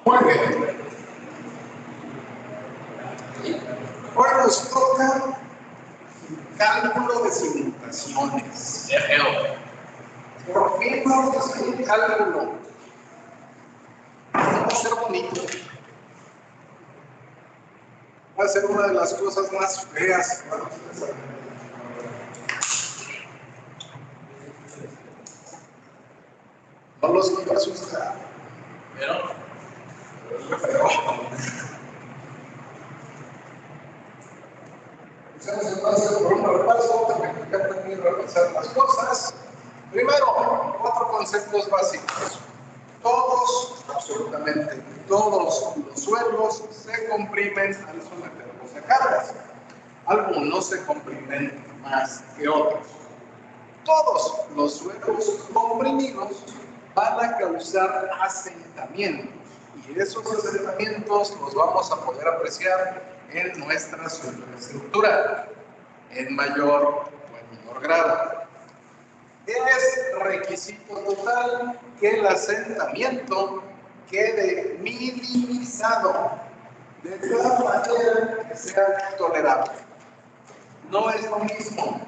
Muy bien. Hoy nos toca cálculo de simulaciones. Por fin vamos a hacer un cálculo. Va a ser bonito. Va a ser una de las cosas más feas que vamos a hacer. No los quiero asustar. Pero entonces, por un repaso, también repasar las cosas. Primero, 4 conceptos básicos. Todos, absolutamente todos los suelos se comprimen al someterlos a cargas. Algunos se comprimen más que otros. Todos los suelos comprimidos van a causar asentamientos. Y esos asentamientos los vamos a poder apreciar en nuestra superestructura, en mayor o en menor grado. Es requisito total que el asentamiento quede minimizado de tal manera que sea tolerable. No es lo mismo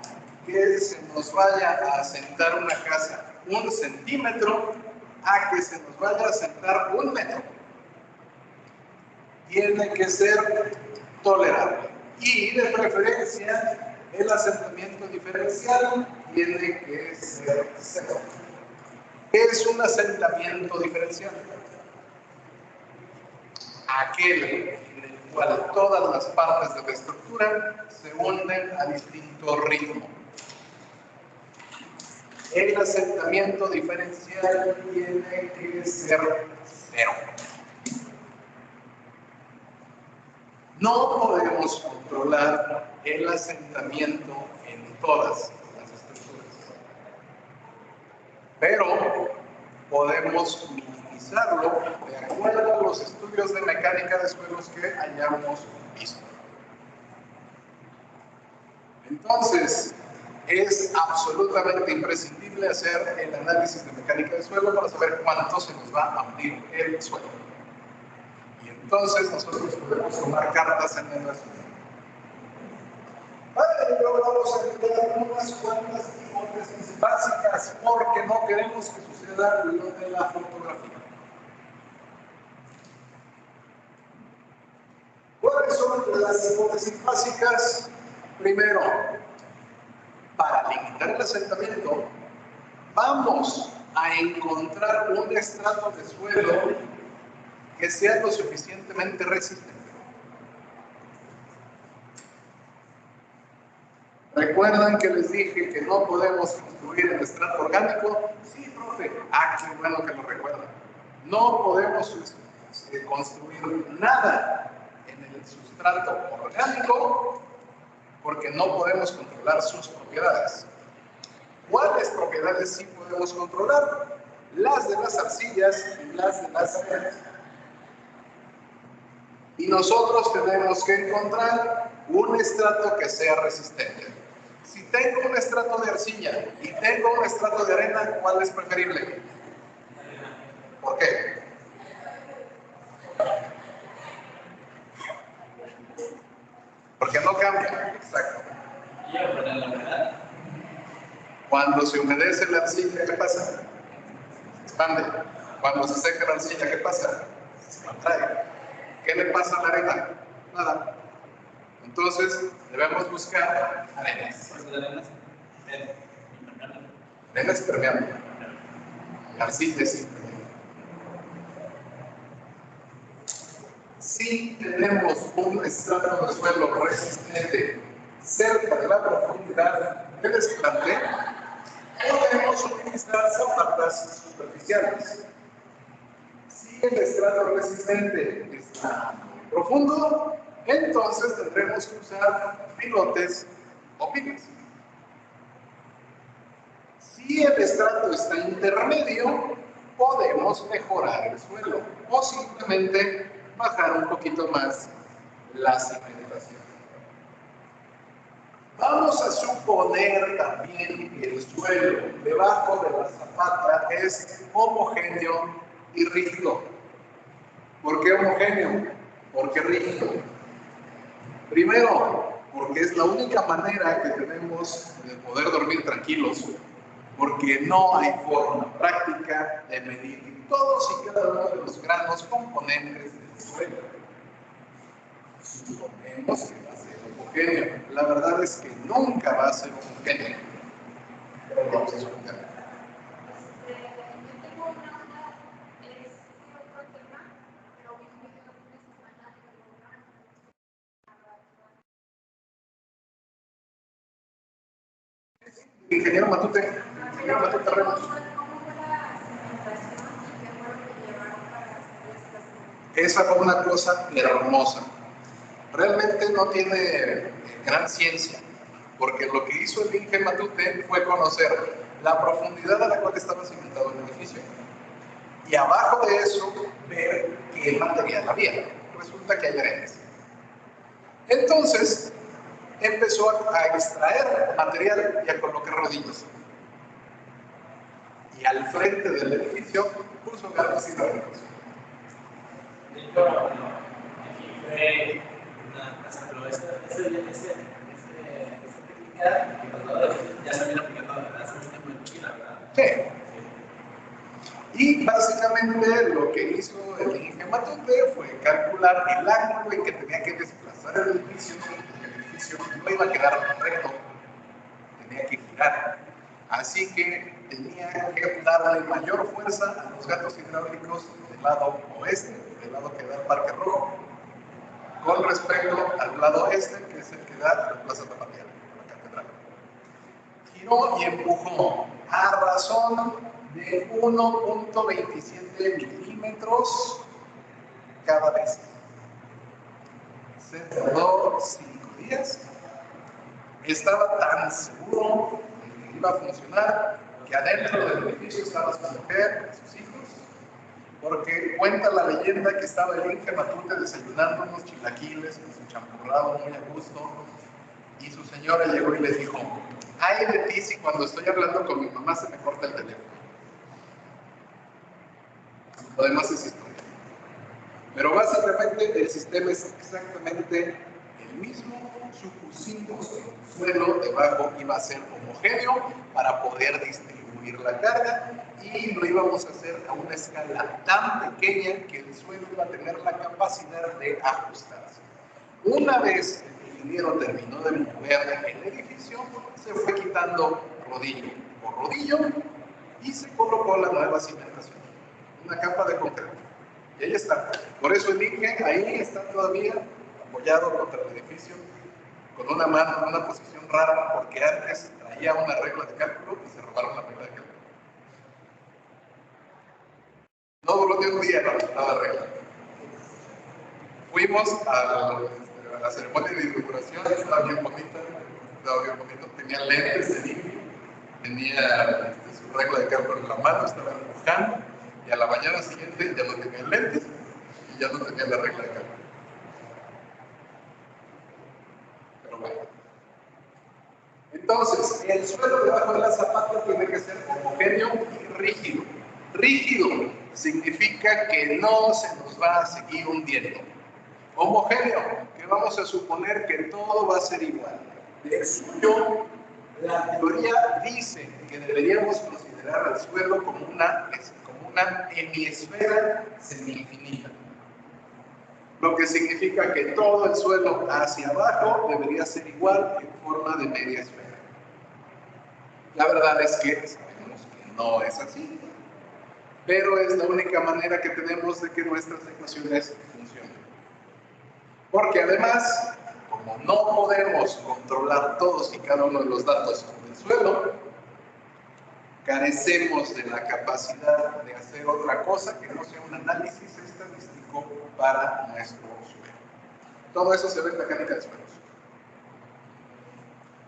que se nos vaya a asentar una casa 1 centímetro a que se nos vaya a asentar 1 metro. Tiene que ser tolerable. Y de preferencia, el asentamiento diferencial tiene que ser 0. ¿Qué es un asentamiento diferencial? Aquel en el cual todas las partes de la estructura se unen a distinto ritmo. El asentamiento diferencial tiene que ser 0. No podemos controlar el asentamiento en todas las estructuras, pero podemos minimizarlo de acuerdo a los estudios de mecánica de suelos que hayamos visto. Entonces, es absolutamente imprescindible hacer el análisis de mecánica de suelo para saber cuánto se nos va a hundir el suelo. Y entonces nosotros podemos tomar cartas en el asunto. Luego vamos a emplear unas cuantas hipótesis básicas porque no queremos que suceda lo de la fotografía. ¿Cuáles son las hipótesis básicas? Primero, para limitar el asentamiento, vamos a encontrar un estrato de suelo que sea lo suficientemente resistente. ¿Recuerdan que les dije que no podemos construir el estrato orgánico? Sí, profe. Qué bueno que lo recuerdan. No podemos construir nada en el sustrato orgánico porque no podemos controlar sus propiedades. ¿Cuáles propiedades sí podemos controlar? Las de las arcillas y las de las arenas. Y nosotros tenemos que encontrar un estrato que sea resistente. Si tengo un estrato de arcilla y tengo un estrato de arena, ¿cuál es preferible? ¿Por qué? Porque no cambia. Exacto. Cuando se humedece la arcilla, ¿qué pasa? Se expande. Cuando se seca la arcilla, ¿qué pasa? Se contrae. ¿Qué le pasa a la arena? Nada. Entonces, debemos buscar arenas. Arena es permeable. La arcilla es impermeable. Si tenemos un estrato de suelo resistente cerca de la profundidad que les planteé, podemos utilizar zapatas superficiales. Si el estrato resistente está muy profundo, entonces tendremos que usar pilotes o pilas. Si el estrato está intermedio, podemos mejorar el suelo o simplemente bajar un poquito más la cimentación. Vamos a suponer también que el suelo debajo de la zapata es homogéneo y rígido. ¿Por qué homogéneo? ¿Por qué rígido? Primero, porque es la única manera que tenemos de poder dormir tranquilos, porque no hay forma práctica de medir todos y cada uno de los granos componentes del suelo. Suponemos que va a ser homogéneo. La verdad es que nunca va a ser homogéneo. Pero vamos a suponer. Ingeniero Matute, Remos. Esa fue una cosa hermosa. Realmente no tiene gran ciencia, porque lo que hizo el Inge Matute fue conocer la profundidad a la cual estaba cimentado el edificio y abajo de eso ver qué material había. Resulta que hay arenas. Entonces empezó a extraer material y a colocar rodillos. Y al frente del edificio puso gatos hidráulicos. De hecho, aquí fue una casa, pero esta técnica ya se había aplicado hace mucho tiempo en China, ¿verdad? Sí. Y básicamente lo que hizo el Inge Matute fue calcular el ángulo en que tenía que desplazar el edificio, porque el edificio no iba a quedar recto, tenía que girar. Así que tenía que darle mayor fuerza a los gatos hidráulicos del lado oeste, del lado que da el Parque Rojo, con respecto al lado este, que es el que da la Plaza Tapatía, la catedral. Giró y empujó a razón de 1.27 milímetros cada vez. Se tardó 5 días. Estaba tan seguro de que iba a funcionar que adentro del edificio estaba su mujer, sus hijos, porque cuenta la leyenda que estaba el Inge Matute desayunando unos chilaquiles con su champurrado muy a gusto, y su señora llegó y le dijo: ay de ti si cuando estoy hablando con mi mamá se me corta el teléfono. Lo demás es historia. Pero básicamente el sistema es exactamente el mismo. Supusimos que el suelo debajo iba a ser homogéneo para poder distribuir la carga, y lo íbamos a hacer a una escala tan pequeña que el suelo iba a tener la capacidad de ajustarse. Una vez el ingeniero terminó de mover el edificio, se fue quitando rodillo por rodillo y se colocó la nueva cimentación, una capa de concreto. Y ahí está. Por eso el Inge ahí está todavía apoyado contra el edificio, con una mano en una posición rara, porque antes traía una regla de cálculo y se robaron la regla de cálculo. No duró ni un día la regla. Fuimos a la ceremonia de inauguración, estaba bien bonita, tenía lentes de Inge, tenía su regla de cálculo en la mano, estaba dibujando, y a la mañana siguiente ya no tenía lentes y ya no tenía la regla de cálculo. Pero bueno. Entonces, el suelo debajo de la zapata tiene que ser homogéneo y rígido. Rígido significa que no se nos va a seguir hundiendo. Homogéneo, que vamos a suponer que todo va a ser igual. De suyo, la teoría dice que deberíamos considerar al suelo como una hemisfera semi-infinita. Lo que significa que todo el suelo hacia abajo debería ser igual en forma de media esfera. La verdad es que sabemos que no es así, pero es la única manera que tenemos de que nuestras ecuaciones funcionen. Porque además, como no podemos controlar todos y cada uno de los datos del suelo, carecemos de la capacidad de hacer otra cosa que no sea un análisis estadístico para nuestro suelo. Todo eso se ve en mecánica de suelos.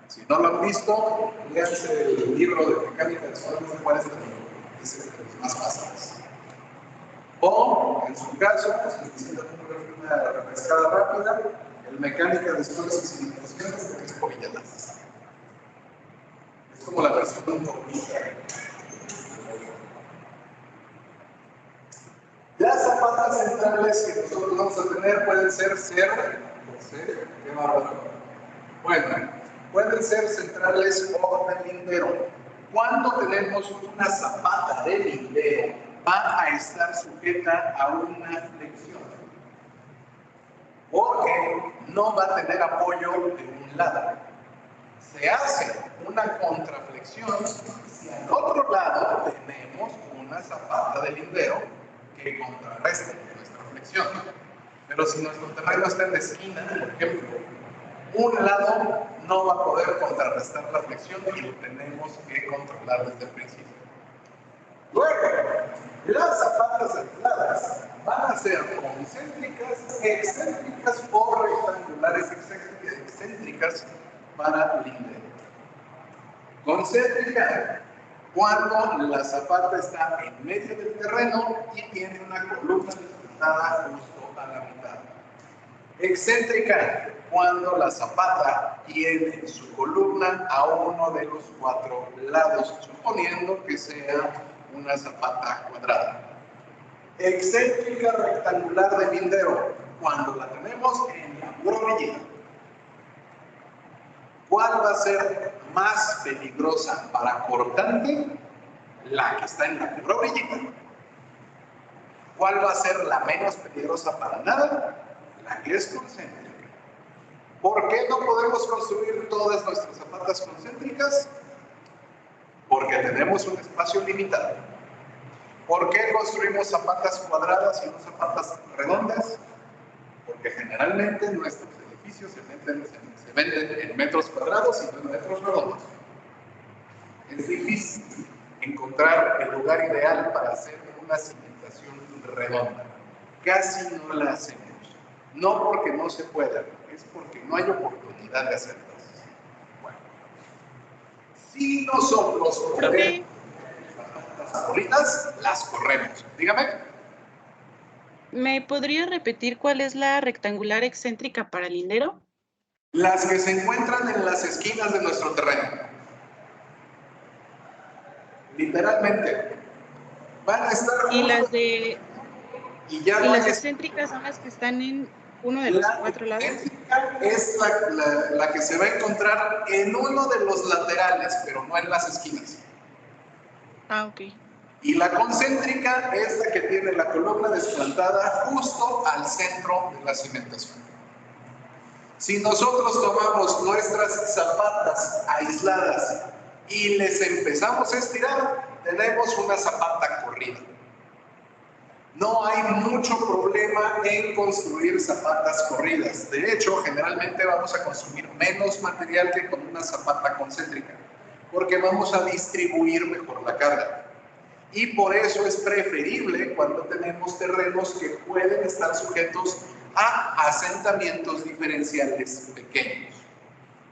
Si no lo han visto, léanse el libro de mecánica de suelos, cuál es el de los más fáciles. O, en su caso, pues necesitan una refrescada rápida, el mecánica de suelos y cimentaciones de Crespo Villalas. Es como la versión de un tornillo. Las zapatas centrales que nosotros vamos a tener pueden ser qué bárbaro. Bueno, pueden ser centrales o de lindero. Cuando tenemos una zapata de lindero, va a estar sujeta a una flexión, porque no va a tener apoyo de un lado. Se hace una contraflexión si al otro lado tenemos una zapata de lindero que contrarreste nuestra flexión. Pero si nuestro terreno está en la esquina, por ejemplo, un lado no va a poder contrarrestar la flexión y lo tenemos que controlar desde el principio. Luego, las zapatas aisladas van a ser concéntricas, excéntricas o rectangulares excéntricas para lindero. Concéntrica, cuando la zapata está en medio del terreno y tiene una columna sujetada justo a la mitad. Excéntrica, cuando la zapata tiene su columna a uno de los 4 lados, suponiendo que sea una zapata cuadrada. Excéntrica rectangular de lindero, cuando la tenemos en la pura orilla. ¿Cuál va a ser más peligrosa para cortante? La que está en la pura orillita. ¿Cuál va a ser la menos peligrosa para nada? La que es concéntrica. ¿Por qué no podemos construir todas nuestras zapatas concéntricas? Porque tenemos un espacio limitado. ¿Por qué construimos zapatas cuadradas y no zapatas redondas? Porque generalmente nuestros edificios se venden en metros cuadrados y no en metros redondos. Es difícil encontrar el lugar ideal para hacer una cimentación redonda. Casi no la hacemos. No porque no se pueda, es porque no hay oportunidad de hacerlas. Bueno, si nosotros corremos las gorritas, las corremos. Dígame. ¿Me podría repetir cuál es la rectangular excéntrica para lindero? Las que se encuentran en las esquinas de nuestro terreno. Literalmente. Van a estar Y las de... Y ya ¿Y no las hay... excéntricas son las que están en uno de los 4 lados? La excéntrica es la que se va a encontrar en uno de los laterales, pero no en las esquinas. Ah, ok. Y la concéntrica es la que tiene la columna desplantada justo al centro de la cimentación. Si nosotros tomamos nuestras zapatas aisladas y les empezamos a estirar, tenemos una zapata corrida. No hay mucho problema en construir zapatas corridas. De hecho, generalmente vamos a consumir menos material que con una zapata concéntrica, porque vamos a distribuir mejor la carga. Y por eso es preferible cuando tenemos terrenos que pueden estar sujetos a asentamientos diferenciales pequeños.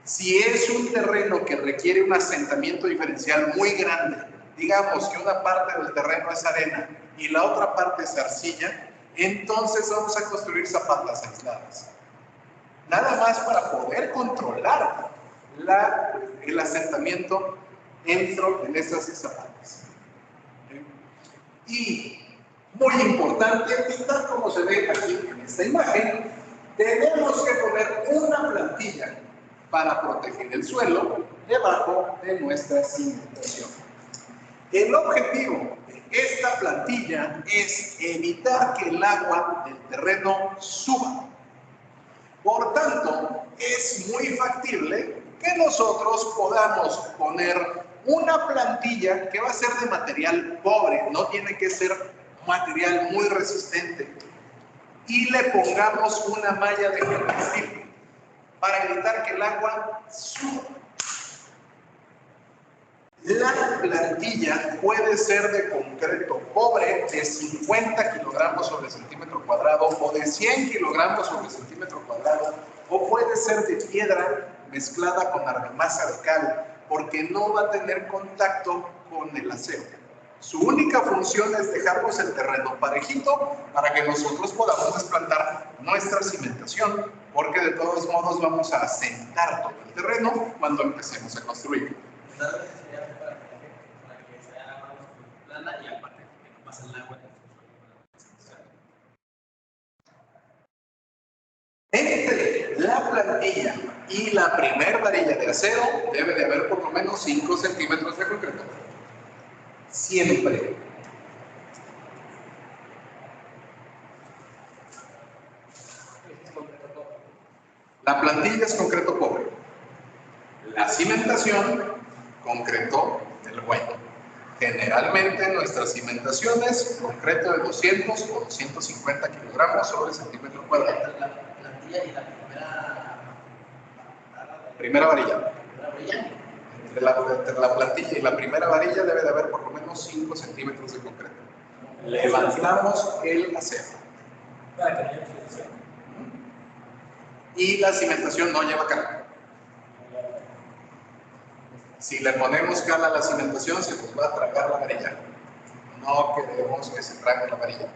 Si es un terreno que requiere un asentamiento diferencial muy grande, digamos que una parte del terreno es arena y la otra parte es arcilla, entonces vamos a construir zapatas aisladas. Nada más para poder controlar el asentamiento en estas zapatas. Y muy importante, y tal como se ve aquí en esta imagen, tenemos que poner una plantilla para proteger el suelo debajo de nuestra cimentación. El objetivo de esta plantilla es evitar que el agua del terreno suba. Por tanto, es muy factible que nosotros podamos poner una plantilla que va a ser de material pobre, no tiene que ser material muy resistente. y le pongamos una malla de geotextil para evitar que el agua suba. La plantilla puede ser de concreto pobre de 50 kilogramos sobre centímetro cuadrado o de 100 kilogramos sobre centímetro cuadrado, o puede ser de piedra mezclada con argamasa de cal, porque no va a tener contacto con el acero. Su única función es dejarnos el terreno parejito para que nosotros podamos desplantar nuestra cimentación, porque de todos modos vamos a asentar todo el terreno cuando empecemos a construir. Y aparte que no pasa el agua. Entre la plantilla y la primer varilla de acero debe de haber por lo menos 5 centímetros de concreto. Siempre. La plantilla es concreto pobre. La cimentación, concreto del bueno. Generalmente nuestras cimentaciones, concreto de 200 o 250 kilogramos sobre centímetro cuadrado. La plantilla y la primera varilla. Entre la plantilla y la primera varilla debe de haber por lo menos 5 centímetros de concreto. Levantamos el acero. Y la cimentación no lleva cal. Si le ponemos cal a la cimentación, se nos va a tragar la varilla. No queremos que se trague la varilla.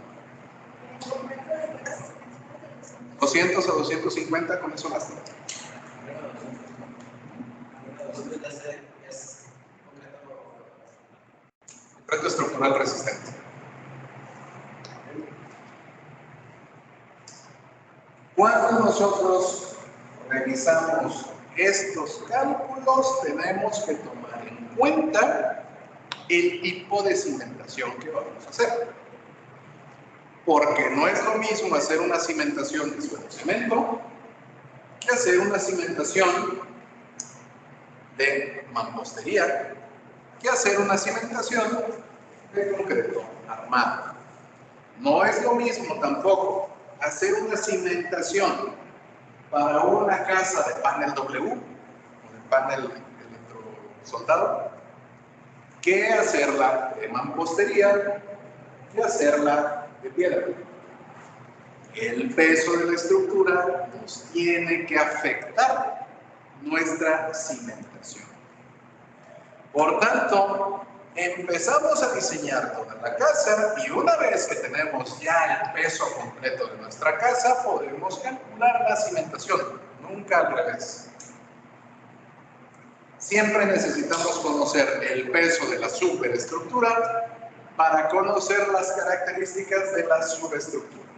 200 o 250, con eso basta. Concreto estructural resistente. Cuando nosotros revisamos estos cálculos, tenemos que tomar en cuenta el tipo de cimentación que vamos a hacer. Porque no es lo mismo hacer una cimentación de suelo cemento que hacer una cimentación de mampostería, que hacer una cimentación de concreto armado. No es lo mismo tampoco hacer una cimentación para una casa de panel W, o de panel electrosoldado, que hacerla de mampostería, que hacerla de piedra. El peso de la estructura nos tiene que afectar nuestra cimentación. Por tanto, empezamos a diseñar toda la casa y una vez que tenemos ya el peso completo de nuestra casa, podemos calcular la cimentación, nunca al revés. Siempre necesitamos conocer el peso de la superestructura para conocer las características de la subestructura.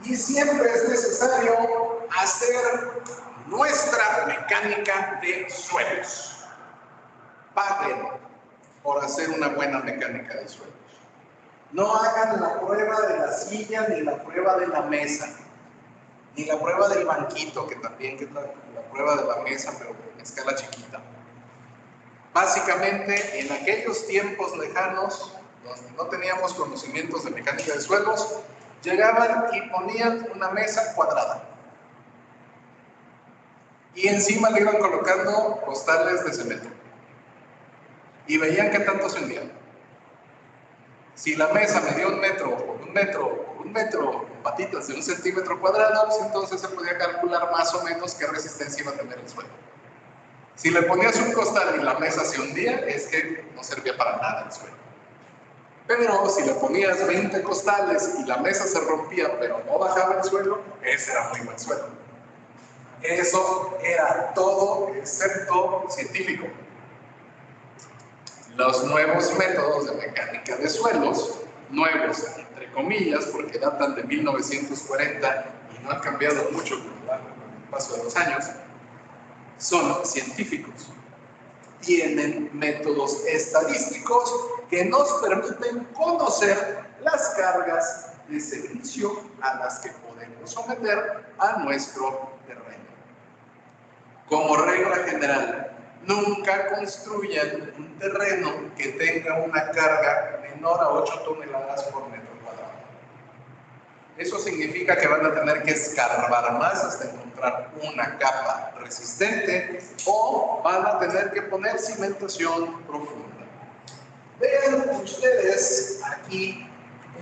Y siempre es necesario hacer nuestra mecánica de suelos. Paguen por hacer una buena mecánica de suelos. No hagan la prueba de la silla ni la prueba de la mesa, ni la prueba del banquito, que también es la prueba de la mesa, pero en escala chiquita. Básicamente, en aquellos tiempos lejanos, donde no teníamos conocimientos de mecánica de suelos, llegaban y ponían una mesa cuadrada. Y encima le iban colocando costales de cemento. Y veían qué tanto se hundían. Si la mesa medía 1 metro por 1 metro por 1 metro, con patitas de 1 centímetro cuadrado, pues entonces se podía calcular más o menos qué resistencia iba a tener el suelo. Si le ponías un costal y la mesa se hundía, es que no servía para nada el suelo. Pero si le ponías 20 costales y la mesa se rompía, pero no bajaba el suelo, ese era muy buen suelo. Eso era todo excepto científico. Los nuevos métodos de mecánica de suelos, nuevos entre comillas, porque datan de 1940 y no han cambiado mucho con el paso de los años, son científicos. Tienen métodos estadísticos que nos permiten conocer las cargas de servicio a las que podemos someter a nuestro terreno. Como regla general, nunca construyan un terreno que tenga una carga menor a 8 toneladas por metro cuadrado. Eso significa que van a tener que escarbar más hasta encontrar una capa resistente o van a tener que poner cimentación profunda. Vean ustedes aquí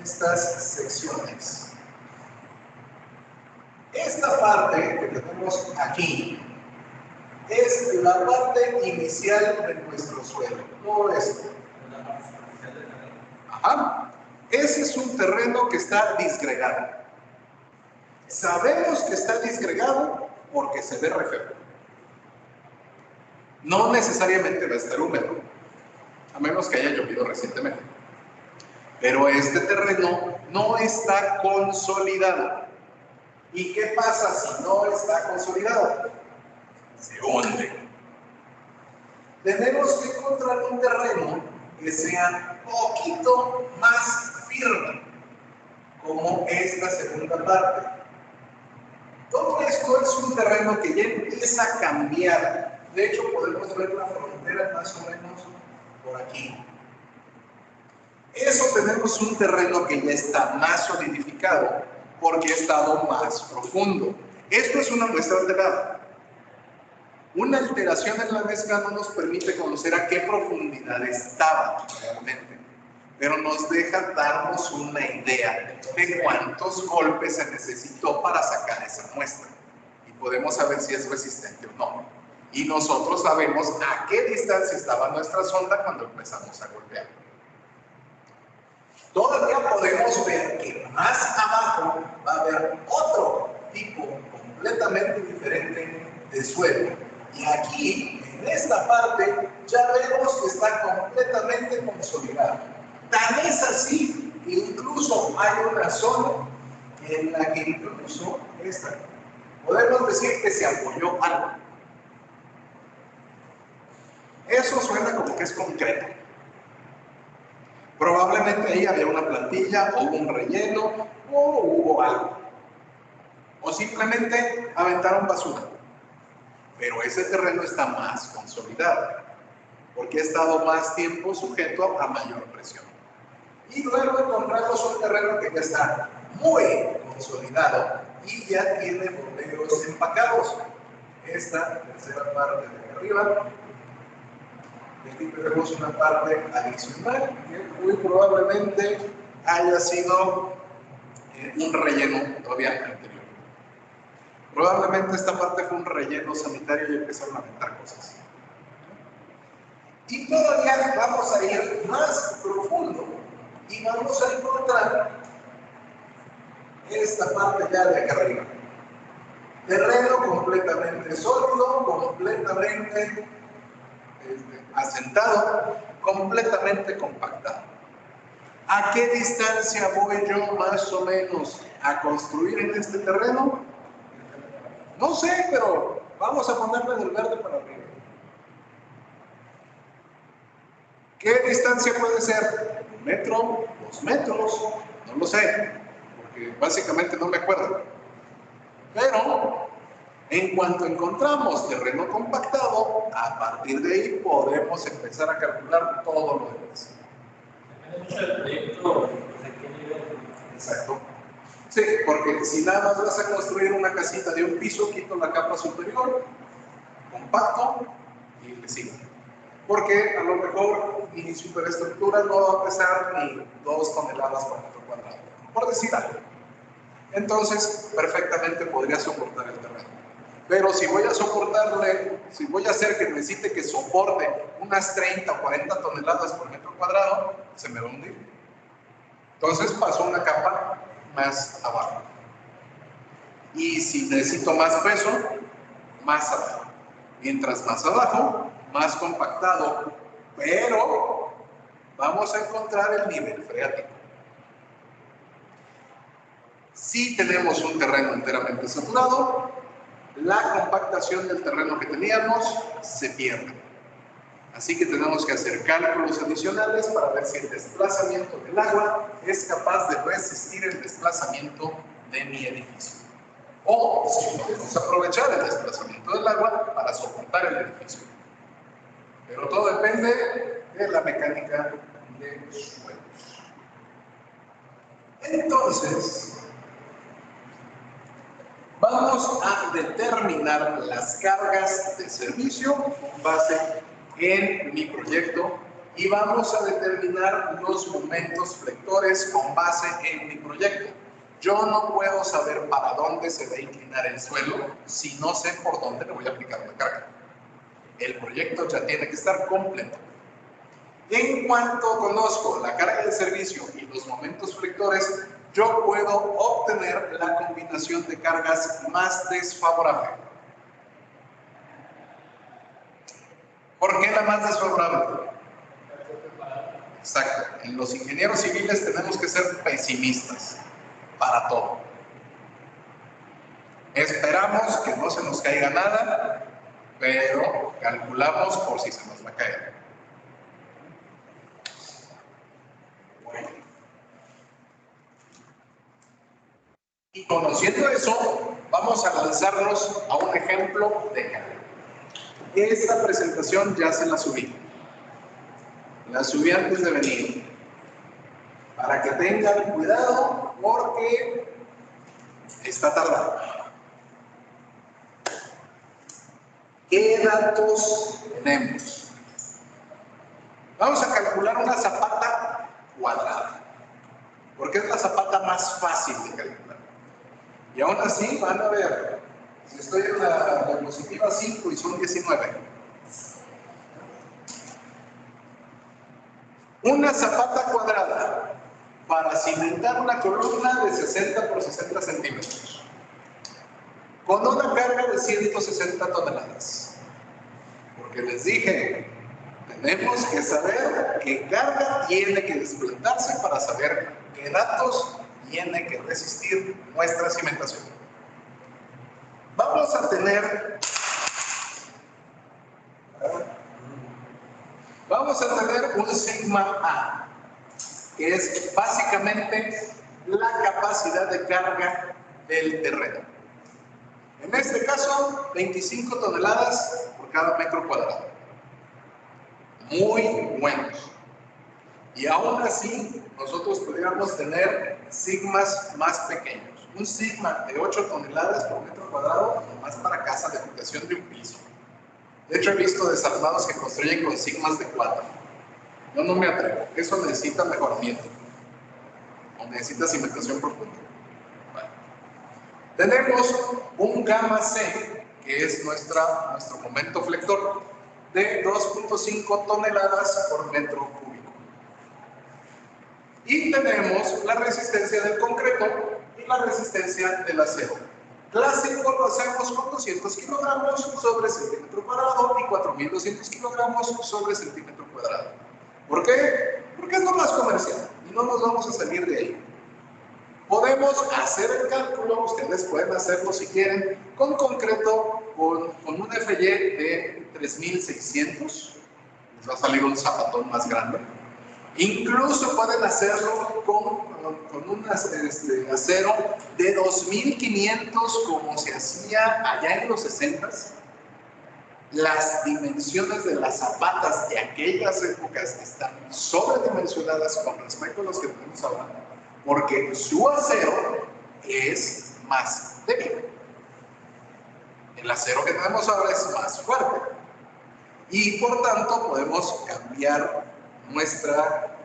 estas secciones. Esta parte que tenemos aquí es la parte inicial de nuestro suelo. Todo esto. Ajá. Ese es un terreno que está disgregado. Sabemos que está disgregado porque se ve re feo. No necesariamente va a estar húmedo, a menos que haya llovido recientemente. Pero este terreno no está consolidado. ¿Y qué pasa si no está consolidado? Se hunde. Tenemos que encontrar un terreno que sea poquito más firme, como esta segunda parte. Todo esto es un terreno que ya empieza a cambiar. De hecho, podemos ver la frontera más o menos por aquí. Eso tenemos un terreno que ya está más solidificado porque ha estado más profundo. Esto es una muestra alterada. Una alteración en la mezcla no nos permite conocer a qué profundidad estaba realmente, pero nos deja darnos una idea de cuántos golpes se necesitó para sacar esa muestra. Y podemos saber si es resistente o no. Y nosotros sabemos a qué distancia estaba nuestra sonda cuando empezamos a golpear. Todavía podemos ver que más abajo va a haber otro tipo completamente diferente de suelo. Y aquí, en esta parte, ya vemos que está completamente consolidado. Tan es así que incluso hay una zona en la que incluso podemos decir que se apoyó algo. Eso suena como que es concreto. Probablemente ahí había una plantilla o un relleno o hubo algo. O simplemente aventaron basura. Pero ese terreno está más consolidado porque ha estado más tiempo sujeto a mayor presión. Y luego encontramos un terreno que ya está muy consolidado y ya tiene bordeos empacados. Esta tercera parte de arriba. Aquí tenemos una parte adicional que muy probablemente haya sido un relleno todavía anterior. Probablemente esta parte fue un relleno sanitario y empezaron a aventar cosas. Y todavía vamos a ir más profundo y vamos a encontrar esta parte ya de acá arriba. Terreno completamente sólido, completamente asentado, completamente compactado. ¿A qué distancia voy yo más o menos a construir en este terreno? No sé, pero vamos a ponerle del verde para arriba. ¿Qué distancia puede ser? ¿1 metro? ¿2 metros? No lo sé, porque básicamente no me acuerdo. Pero en cuanto encontramos terreno compactado, a partir de ahí podemos empezar a calcular todo lo demás. Exacto. Sí, porque si nada más vas a construir una casita de un piso, quito la capa superior, compacto y le sigo. Porque a lo mejor mi superestructura no va a pesar ni 2 toneladas por metro cuadrado, por decir algo. Entonces, perfectamente podría soportar el terreno. Pero si voy a soportarle, si voy a hacer que necesite que soporte unas 30 o 40 toneladas por metro cuadrado, se me va a hundir. Entonces paso una capa más abajo. Y si necesito más peso, más abajo. Mientras más abajo, más compactado, pero vamos a encontrar el nivel freático. Si tenemos un terreno enteramente saturado, la compactación del terreno que teníamos se pierde. Así que tenemos que hacer cálculos adicionales para ver si el desplazamiento del agua es capaz de resistir el desplazamiento de mi edificio. O si podemos aprovechar el desplazamiento del agua para soportar el edificio. Pero todo depende de la mecánica de suelos. Entonces, Vamos a determinar las cargas de servicio con base en mi proyecto y vamos a determinar los momentos flectores con base en mi proyecto. Yo no puedo saber para dónde se va a inclinar el suelo si no sé por dónde le voy a aplicar la carga. El proyecto ya tiene que estar completo. En cuanto conozco la carga de servicio y los momentos flectores, yo puedo obtener la combinación de cargas más desfavorable. ¿Por qué la más desfavorable? Exacto. En los ingenieros civiles tenemos que ser pesimistas para todo. Esperamos que no se nos caiga nada, pero calculamos por si se nos va a caer. Bueno. Y conociendo eso, vamos a lanzarnos a un ejemplo de carga. Esta presentación ya se la subí. La subí antes de venir. Para que tengan cuidado porque está tardando. ¿Qué datos tenemos? Vamos a calcular una zapata cuadrada, porque es la zapata más fácil de calcular. Y aún así van a ver, si estoy en la diapositiva 5 y son 19. Una zapata cuadrada para cimentar una columna de 60 por 60 centímetros con una carga de 160 toneladas. Porque les dije, tenemos que saber qué carga tiene que desplazarse para saber qué datos tiene que resistir nuestra cimentación. Vamos a tener un sigma A, que es básicamente la capacidad de carga del terreno. En este caso, 25 toneladas por cada metro cuadrado. Muy buenos. Y aún así, nosotros podríamos tener sigmas más pequeños. Un sigma de 8 toneladas por metro cuadrado, nomás para casa de habitación de un piso. De hecho, he visto desarmados que construyen con sigmas de 4. Yo no me atrevo. Eso necesita mejoramiento. O necesita cimentación profunda. Bueno. Tenemos un gamma C, que es nuestro momento flector, de 2.5 toneladas por metro cúbico. Y tenemos la resistencia del concreto y la resistencia del acero. Clásico lo hacemos con 200 kilogramos sobre centímetro cuadrado y 4.200 kilogramos sobre centímetro cuadrado. ¿Por qué? Porque es lo más comercial y no nos vamos a salir de ahí. Podemos hacer el cálculo, ustedes pueden hacerlo si quieren, con concreto, con un FY de 3.600, les va a salir un zapatón más grande. Incluso pueden hacerlo con un acero de 2.500 como se hacía allá en los 60s. Las dimensiones de las zapatas de aquellas épocas están sobredimensionadas con respecto a los que tenemos ahora, porque su acero es más débil. El acero que tenemos ahora es más fuerte. Y por tanto podemos cambiar nuestra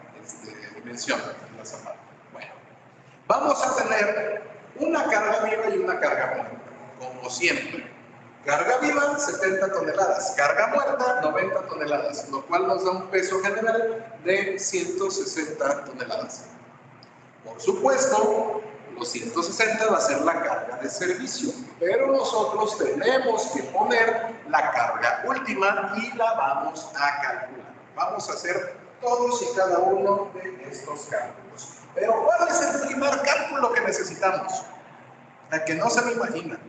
dimensión de la zapata. Bueno, vamos a tener una carga viva y una carga muerta, como siempre. Carga viva, 70 toneladas. Carga muerta, 90 toneladas, lo cual nos da un peso general de 160 toneladas. Por supuesto, los 160 va a ser la carga de servicio, pero nosotros tenemos que poner la carga última y la vamos a calcular. Vamos a hacer todos y cada uno de estos cálculos. Pero ¿cuál es el primer cálculo que necesitamos? El que no se me imagina.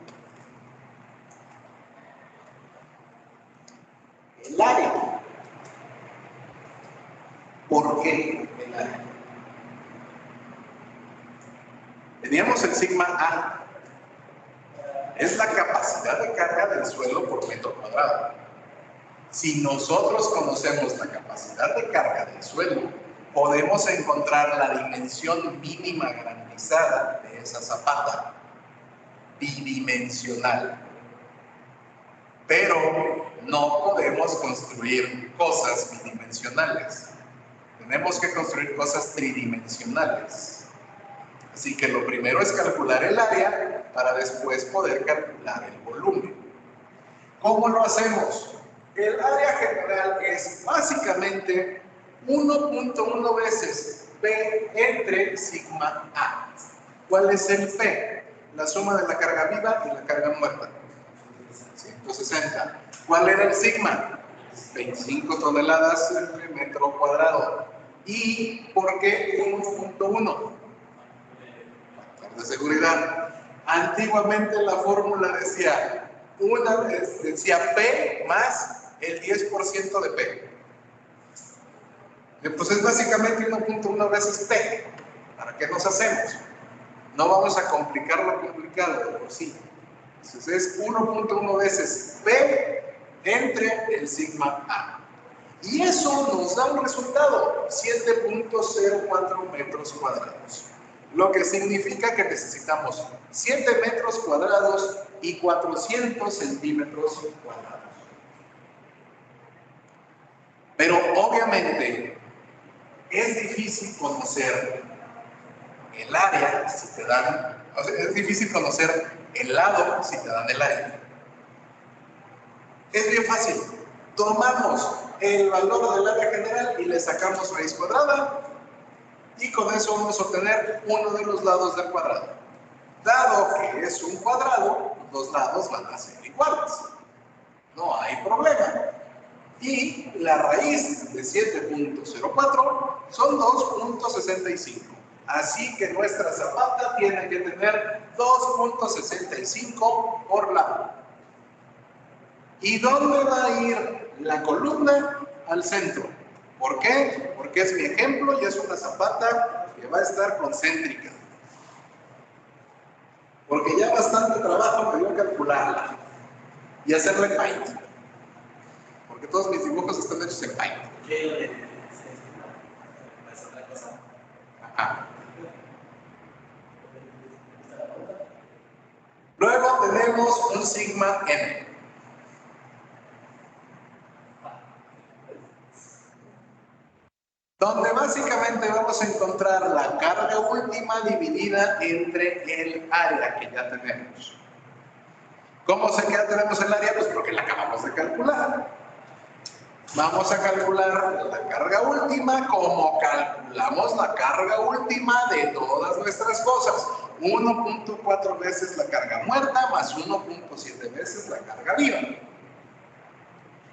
El área. ¿Por qué el área? Teníamos el sigma A. Es la capacidad de carga del suelo por metro cuadrado. Si nosotros conocemos la capacidad de carga del suelo, podemos encontrar la dimensión mínima garantizada de esa zapata. bidimensional. Pero no podemos construir cosas bidimensionales. Tenemos que construir cosas tridimensionales. Así que lo primero es calcular el área para después poder calcular el volumen. ¿Cómo lo hacemos? El área general es básicamente 1.1 veces P entre sigma A. ¿Cuál es el P? La suma de la carga viva y la carga muerta. 160. ¿Cuál era el sigma? 25 toneladas entre metro cuadrado. ¿Y por qué 1.1? Factor de seguridad. Antiguamente la fórmula decía P más el 10% de P. Pues es básicamente 1.1 veces P. ¿Para qué nos hacemos? No vamos a complicar lo complicado de por sí. Entonces es 1.1 veces P entre el sigma A. Y eso nos da un resultado, 7.04 metros cuadrados. Lo que significa que necesitamos 7 metros cuadrados y 400 centímetros cuadrados. Pero obviamente es difícil conocer el área si te dan, o sea, es difícil conocer el lado si te dan el área. Es bien fácil. Tomamos el valor del área general y le sacamos raíz cuadrada y con eso vamos a obtener uno de los lados del cuadrado. Dado que es un cuadrado, los lados van a ser iguales. No hay problema. Y la raíz de 7.04 son 2.65. Así que nuestra zapata tiene que tener 2.65 por lado. ¿Y dónde va a ir la columna? Al centro. ¿Por qué? Porque es mi ejemplo y es una zapata que va a estar concéntrica. Porque ya bastante trabajo me dio calcularla y hacerle paint. Porque todos mis dibujos están hechos en paint. Ajá. Luego tenemos un sigma n. Donde básicamente vamos a encontrar la carga última dividida entre el área que ya tenemos. ¿Cómo sé que ya tenemos el área? Pues porque la acabamos de calcular. Vamos a calcular la carga última como calculamos la carga última de todas nuestras cosas. 1.4 veces la carga muerta más 1.7 veces la carga viva.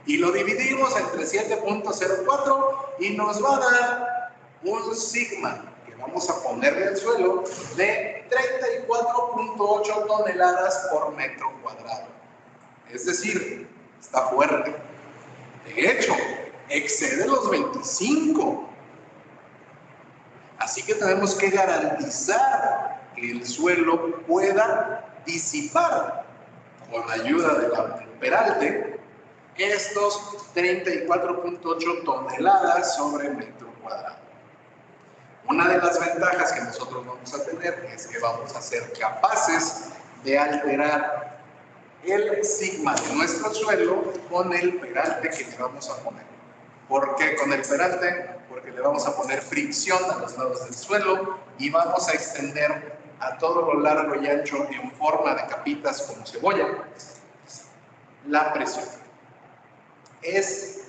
Y lo dividimos entre 7.04 y nos va a dar un sigma que vamos a ponerle al suelo de 34.8 toneladas por metro cuadrado. Es decir, está fuerte. De hecho, excede los 25. Así que tenemos que garantizar que el suelo pueda disipar con la ayuda del peralte estos 34.8 toneladas sobre metro cuadrado. Una de las ventajas que nosotros vamos a tener es que vamos a ser capaces de alterar el sigma de nuestro suelo con el peralte que le vamos a poner. ¿Por qué con el peralte? Porque le vamos a poner fricción a los lados del suelo y vamos a extender a todo lo largo y ancho en forma de capitas como cebolla la presión. Es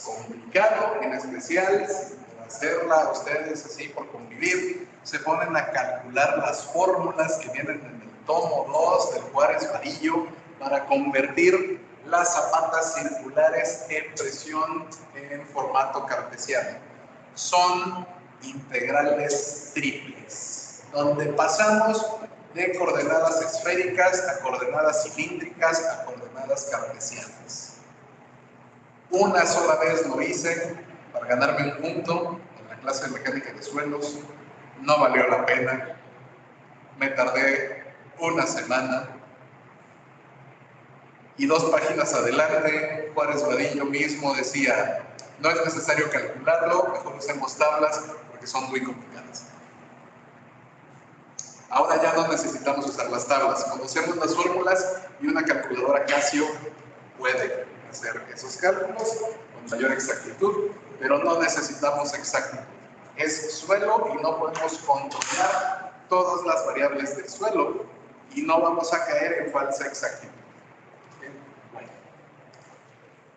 complicado, en especial por hacerla ustedes así por convivir, se ponen a calcular las fórmulas que vienen en el tomo 2 del Juárez Varillo para convertir las zapatas circulares en presión en formato cartesiano. Son integrales triples, donde pasamos de coordenadas esféricas a coordenadas cilíndricas a coordenadas cartesianas. Una sola vez lo hice para ganarme un punto en la clase de mecánica de suelos. No valió la pena. Me tardé una semana. Y 2 páginas adelante, Juárez Vadillo mismo decía, no es necesario calcularlo, mejor usemos tablas porque son muy complicadas. Ahora ya no necesitamos usar las tablas. Conocemos las fórmulas y una calculadora Casio puede hacer esos cálculos con mayor exactitud, pero no necesitamos exactitud. Es suelo y no podemos controlar todas las variables del suelo y no vamos a caer en falsa exactitud. Bueno.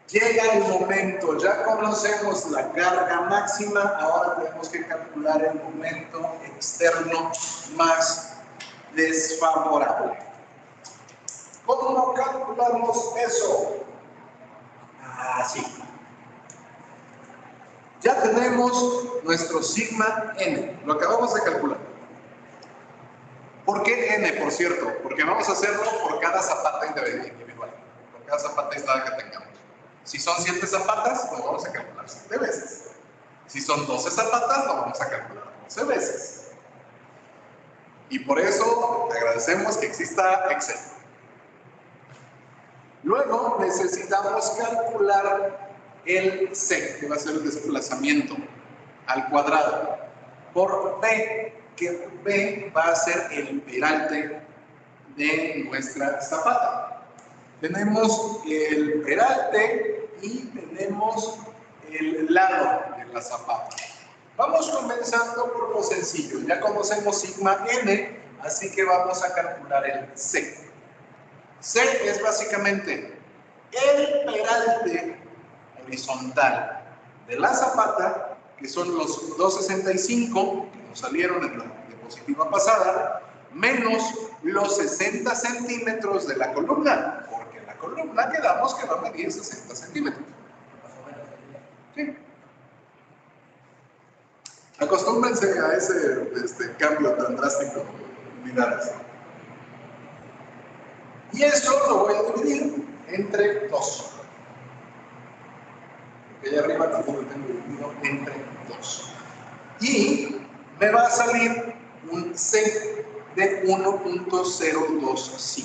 Llega el momento, ya conocemos la carga máxima, ahora tenemos que calcular el momento externo más desfavorable. ¿Cómo calculamos eso? Así. Ya tenemos nuestro sigma n, lo acabamos de calcular. ¿Por qué n, por cierto? Porque vamos a hacerlo por cada zapata individual, por cada zapata aislada que tengamos. Si son 7 zapatas, lo vamos a calcular 7 veces. Si son 12 zapatas, lo vamos a calcular 12 veces. Y por eso agradecemos que exista Excel. Luego necesitamos calcular el C, que va a ser el desplazamiento al cuadrado, por B, que B va a ser el peralte de nuestra zapata. Tenemos el peralte y tenemos el lado de la zapata. Vamos comenzando por lo sencillo. Ya conocemos sigma n, así que vamos a calcular el C. C es básicamente el peralte horizontal de la zapata, que son los 265 que nos salieron en la diapositiva pasada, menos los 60 centímetros de la columna, porque la columna quedamos que va a medir 60 centímetros. Sí. Acostúmbrense a ese cambio tan drástico de unidades. Y eso lo voy a dividir entre 2. Porque allá arriba también lo tengo dividido entre 2. Y me va a salir un C de 1.025.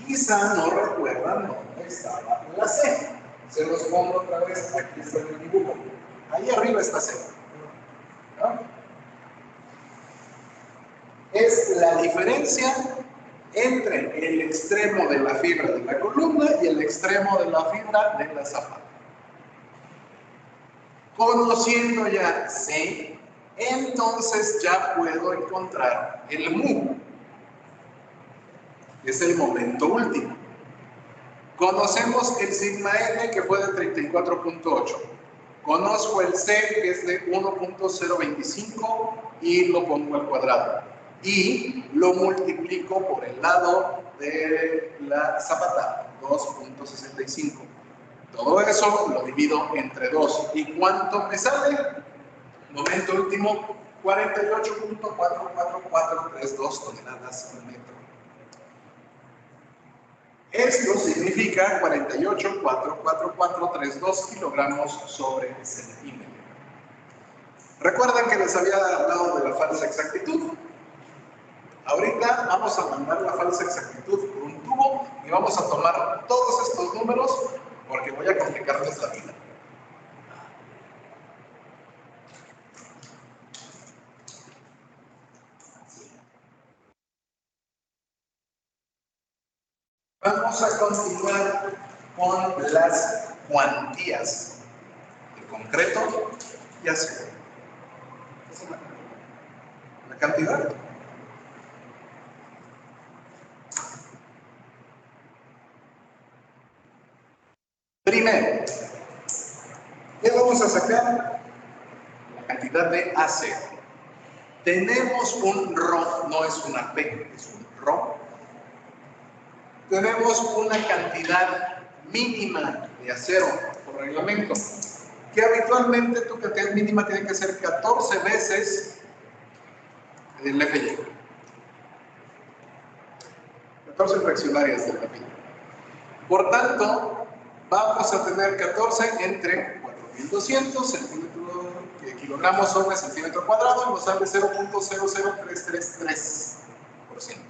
Quizá no recuerdan dónde estaba la C. Se los pongo otra vez, aquí está el dibujo. Ahí arriba está C. ¿No? Es la diferencia entre el extremo de la fibra de la columna y el extremo de la fibra de la zapata. Conociendo ya C, entonces ya puedo encontrar el mu. Es el momento último. Conocemos el sigma n, que fue de 34.8. Conozco el C, que es de 1.025 y lo pongo al cuadrado. Y lo multiplico por el lado de la zapata, 2.65. Todo eso lo divido entre 2. ¿Y cuánto me sale? Momento último, 48.44432 toneladas al metro. Esto significa 48.44432 kilogramos sobre centímetro. ¿Recuerdan que les había hablado de la falsa exactitud? Ahorita vamos a mandar la falsa exactitud por un tubo y vamos a tomar todos estos números porque voy a complicarles la vida. Vamos a continuar con las cuantías de concreto y acero. ¿Es la cantidad? Primero, ¿qué vamos a sacar? La cantidad de acero. Tenemos un Rho, no es una P, es un Rho. Tenemos una cantidad mínima de acero por reglamento, que habitualmente tu cantidad mínima tiene que ser 14 veces el FY. 14 fraccionarias del FY. Por tanto, vamos a tener 14 entre 4.200 kilogramos sobre centímetro cuadrado y nos sale 0.00333%.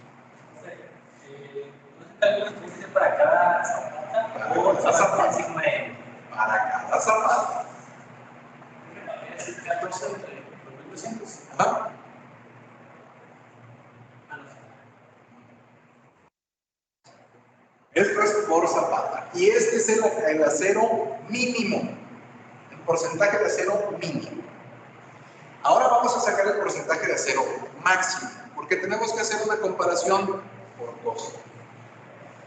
Para cada zapata o cada zapata. Sigma n. Para cada zapata. 14 entre 4.200. Ajá. por zapata. Y este es el acero mínimo, el porcentaje de acero mínimo. Ahora vamos a sacar el porcentaje de acero máximo, porque tenemos que hacer una comparación por costo.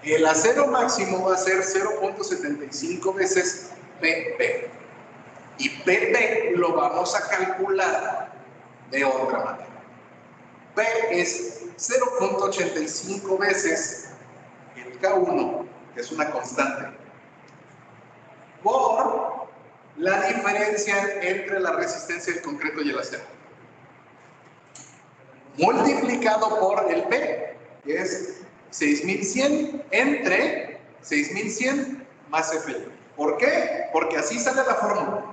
El acero máximo va a ser 0.75 veces PP. Y PP lo vamos a calcular de otra manera. P es 0.85 veces el K1, que es una constante, por la diferencia entre la resistencia del concreto y el acero, multiplicado por el P, que es 6100 entre 6100 más F. ¿Por qué? Porque así sale la fórmula.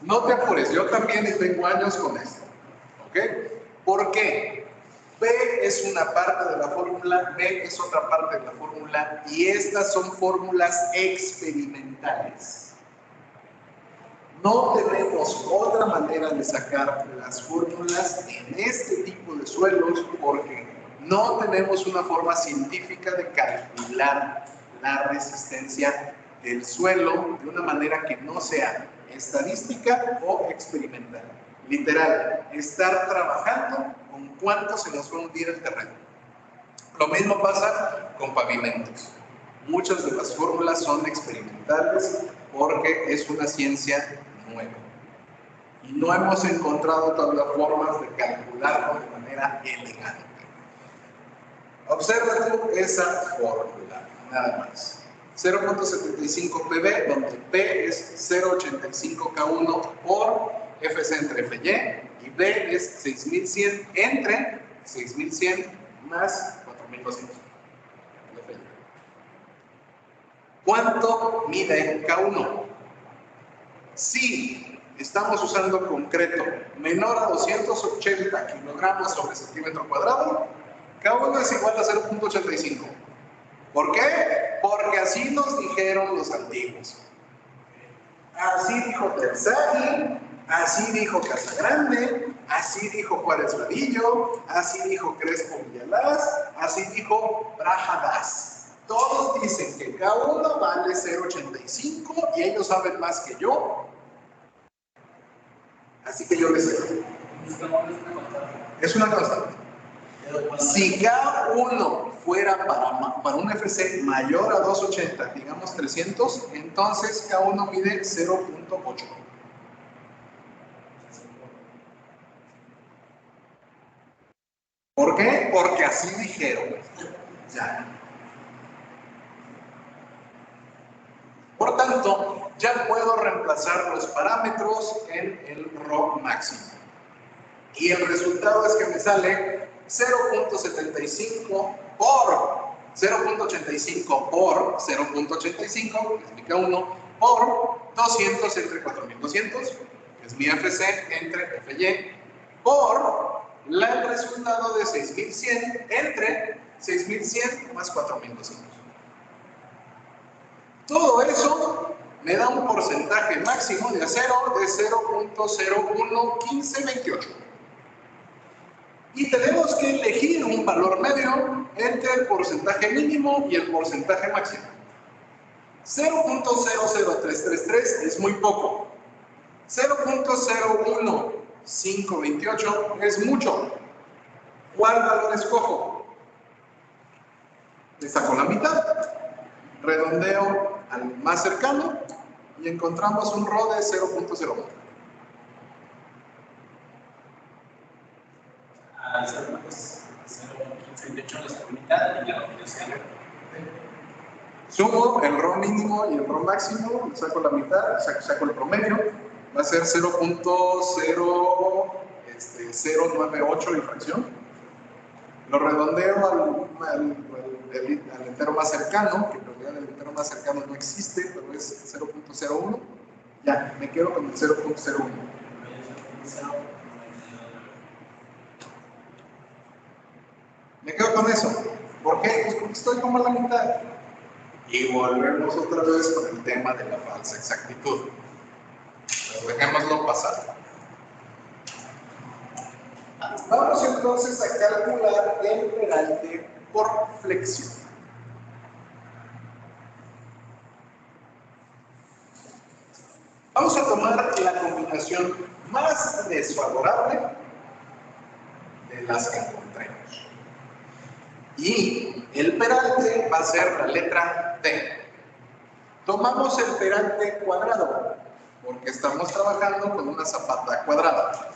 No te apures, yo también tengo años con esto. ¿Ok? ¿Por qué? P es una parte de la fórmula, B es otra parte de la fórmula, y estas son fórmulas experimentales. No tenemos otra manera de sacar las fórmulas en este tipo de suelos porque no tenemos una forma científica de calcular la resistencia del suelo de una manera que no sea estadística o experimental. Literal, estar trabajando con cuánto se nos va a hundir el terreno. Lo mismo pasa con pavimentos. Muchas de las fórmulas son experimentales porque es una ciencia nueva. Y no hemos encontrado todavía formas de calcularlo de manera elegante. Observa tú esa fórmula, nada más. 0.75 PB, donde P es 0.85 K1 por FC entre FY, y B es 6100 entre 6100 más 4200. ¿Cuánto mide K1? Si estamos usando concreto menor a 280 kilogramos sobre centímetro cuadrado, K1 es igual a 0.85. ¿Por qué? Porque así nos dijeron los antiguos. Así dijo Terzaghi, así dijo Casagrande, así dijo Juárez Vadillo, así dijo Crespo Villalaz, así dijo Brajadas. Todos dicen que K1 vale 0.85 y ellos saben más que yo. Así que yo les digo. Es una constante. Si K1 fuera para un FC mayor a 280, digamos 300, entonces K1 mide 0.8. ¿Por qué? Porque así dijeron. Ya. Por tanto, ya puedo reemplazar los parámetros en el Rho máximo. Y el resultado es que me sale 0.75 por 0.85 por 0.85, que es mi K1, por 200 entre 4200, que es mi FC entre FY, por el resultado de 6100 entre 6100 más 4200. Todo eso me da un porcentaje máximo de acero de 0.011528. Y tenemos que elegir un valor medio entre el porcentaje mínimo y el porcentaje máximo. 0.00333 es muy poco. 0.01528 es mucho. ¿Cuál valor escojo? Le saco la mitad, redondeo al más cercano y encontramos un Rho de 0.01. Sumo el Rho mínimo y el Rho máximo, saco la mitad, saco el promedio, va a ser 0.098 y fracción. Lo redondeo al entero más cercano, que en realidad el entero más cercano no existe, pero es 0.01. Ya, me quedo con el 0.01. Me quedo con eso. ¿Por qué? Pues porque estoy como a la mitad. Y volvemos otra vez con el tema de la falsa exactitud. Pero dejémoslo pasar. Vamos entonces a calcular el peralte por flexión. Vamos a tomar la combinación más desfavorable de las que encontremos. Y el peralte va a ser la letra D. Tomamos el peralte cuadrado, porque estamos trabajando con una zapata cuadrada.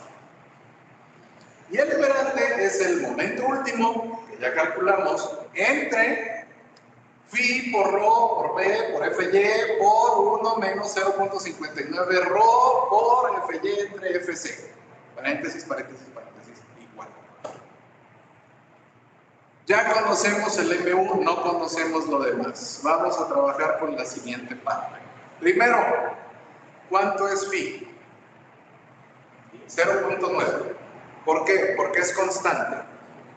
Y el peralte es el momento último, que ya calculamos, entre phi por rho por b por fy por 1 menos 0.59 rho por fy entre fc. Paréntesis, paréntesis, paréntesis, igual. Ya conocemos el MU, no conocemos lo demás. Vamos a trabajar con la siguiente parte. Primero, ¿cuánto es phi? 0.9. ¿Por qué? Porque es constante.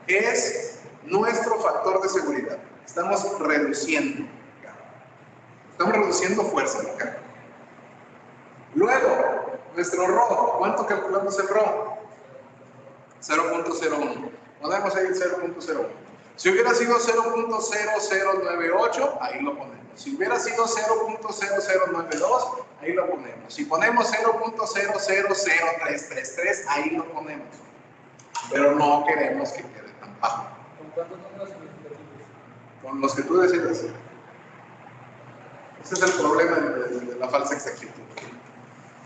Es nuestro factor de seguridad. Estamos reduciendo. Estamos reduciendo fuerza en la carga. Luego, nuestro rho. ¿Cuánto calculamos el rho? 0.01. Podemos ir 0.01. Si hubiera sido 0.0098, ahí lo ponemos. Si hubiera sido 0.0092, ahí lo ponemos. Si ponemos 0.000333, ahí lo ponemos. Pero no queremos que quede tan bajo. ¿Con cuántos números significativos? Con los que tú decidas. Ese es el problema de la falsa exactitud.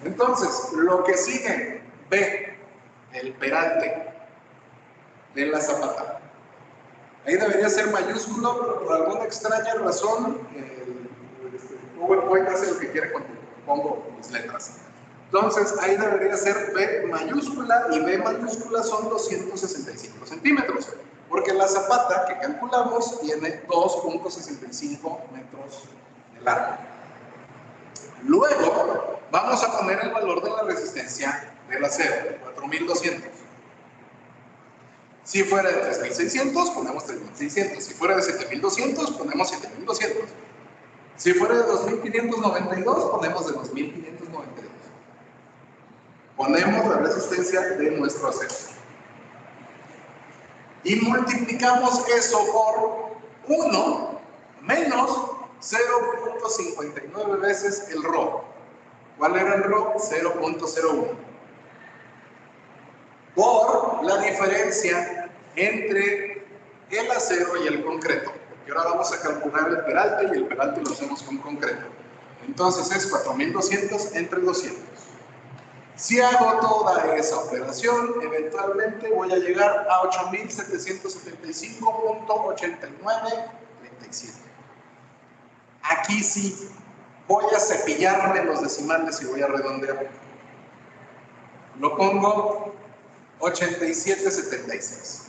Entonces, lo que sigue, B, el peralte de la zapata. Ahí debería ser mayúsculo, pero por alguna extraña razón, PowerPoint hace lo que quiere cuando pongo mis letras. Entonces, ahí debería ser B mayúscula, y B mayúscula son 265 centímetros, porque la zapata que calculamos tiene 2.65 metros de largo. Luego, vamos a poner el valor de la resistencia del acero, 4200. Si fuera de 3600, ponemos 3600. Si fuera de 7200, ponemos 7200. Si fuera de 2592, ponemos de 2592. Ponemos la resistencia de nuestro acero. Y multiplicamos eso por 1 menos 0.59 veces el rho. ¿Cuál era el rho? 0.01. Por la diferencia entre el acero y el concreto. Porque ahora vamos a calcular el peralte, y el peralte lo hacemos con concreto. Entonces es 4200 entre 200. Si hago toda esa operación, eventualmente voy a llegar a 8775.8937. Aquí sí voy a cepillarme los decimales y voy a redondear. Lo pongo 8776.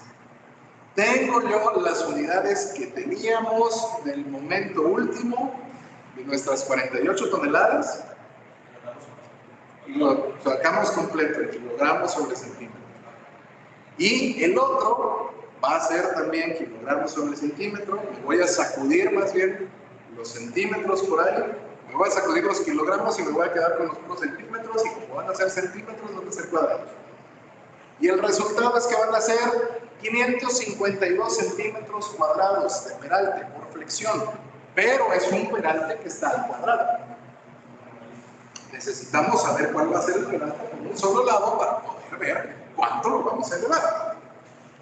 Tengo yo las unidades que teníamos del momento último de nuestras 48 toneladas. Y lo sacamos completo, en kilogramos sobre centímetro. Y el otro va a ser también kilogramos sobre centímetro. Me voy a sacudir más bien los centímetros por ahí. Me voy a sacudir los kilogramos y me voy a quedar con los puros centímetros. Y como van a ser centímetros, van a ser cuadrados. Y el resultado es que van a ser 552 centímetros cuadrados de peralte por flexión. Pero es un peralte que está al cuadrado. Necesitamos saber cuál va a ser el peralte por un solo lado para poder ver cuánto lo vamos a elevar.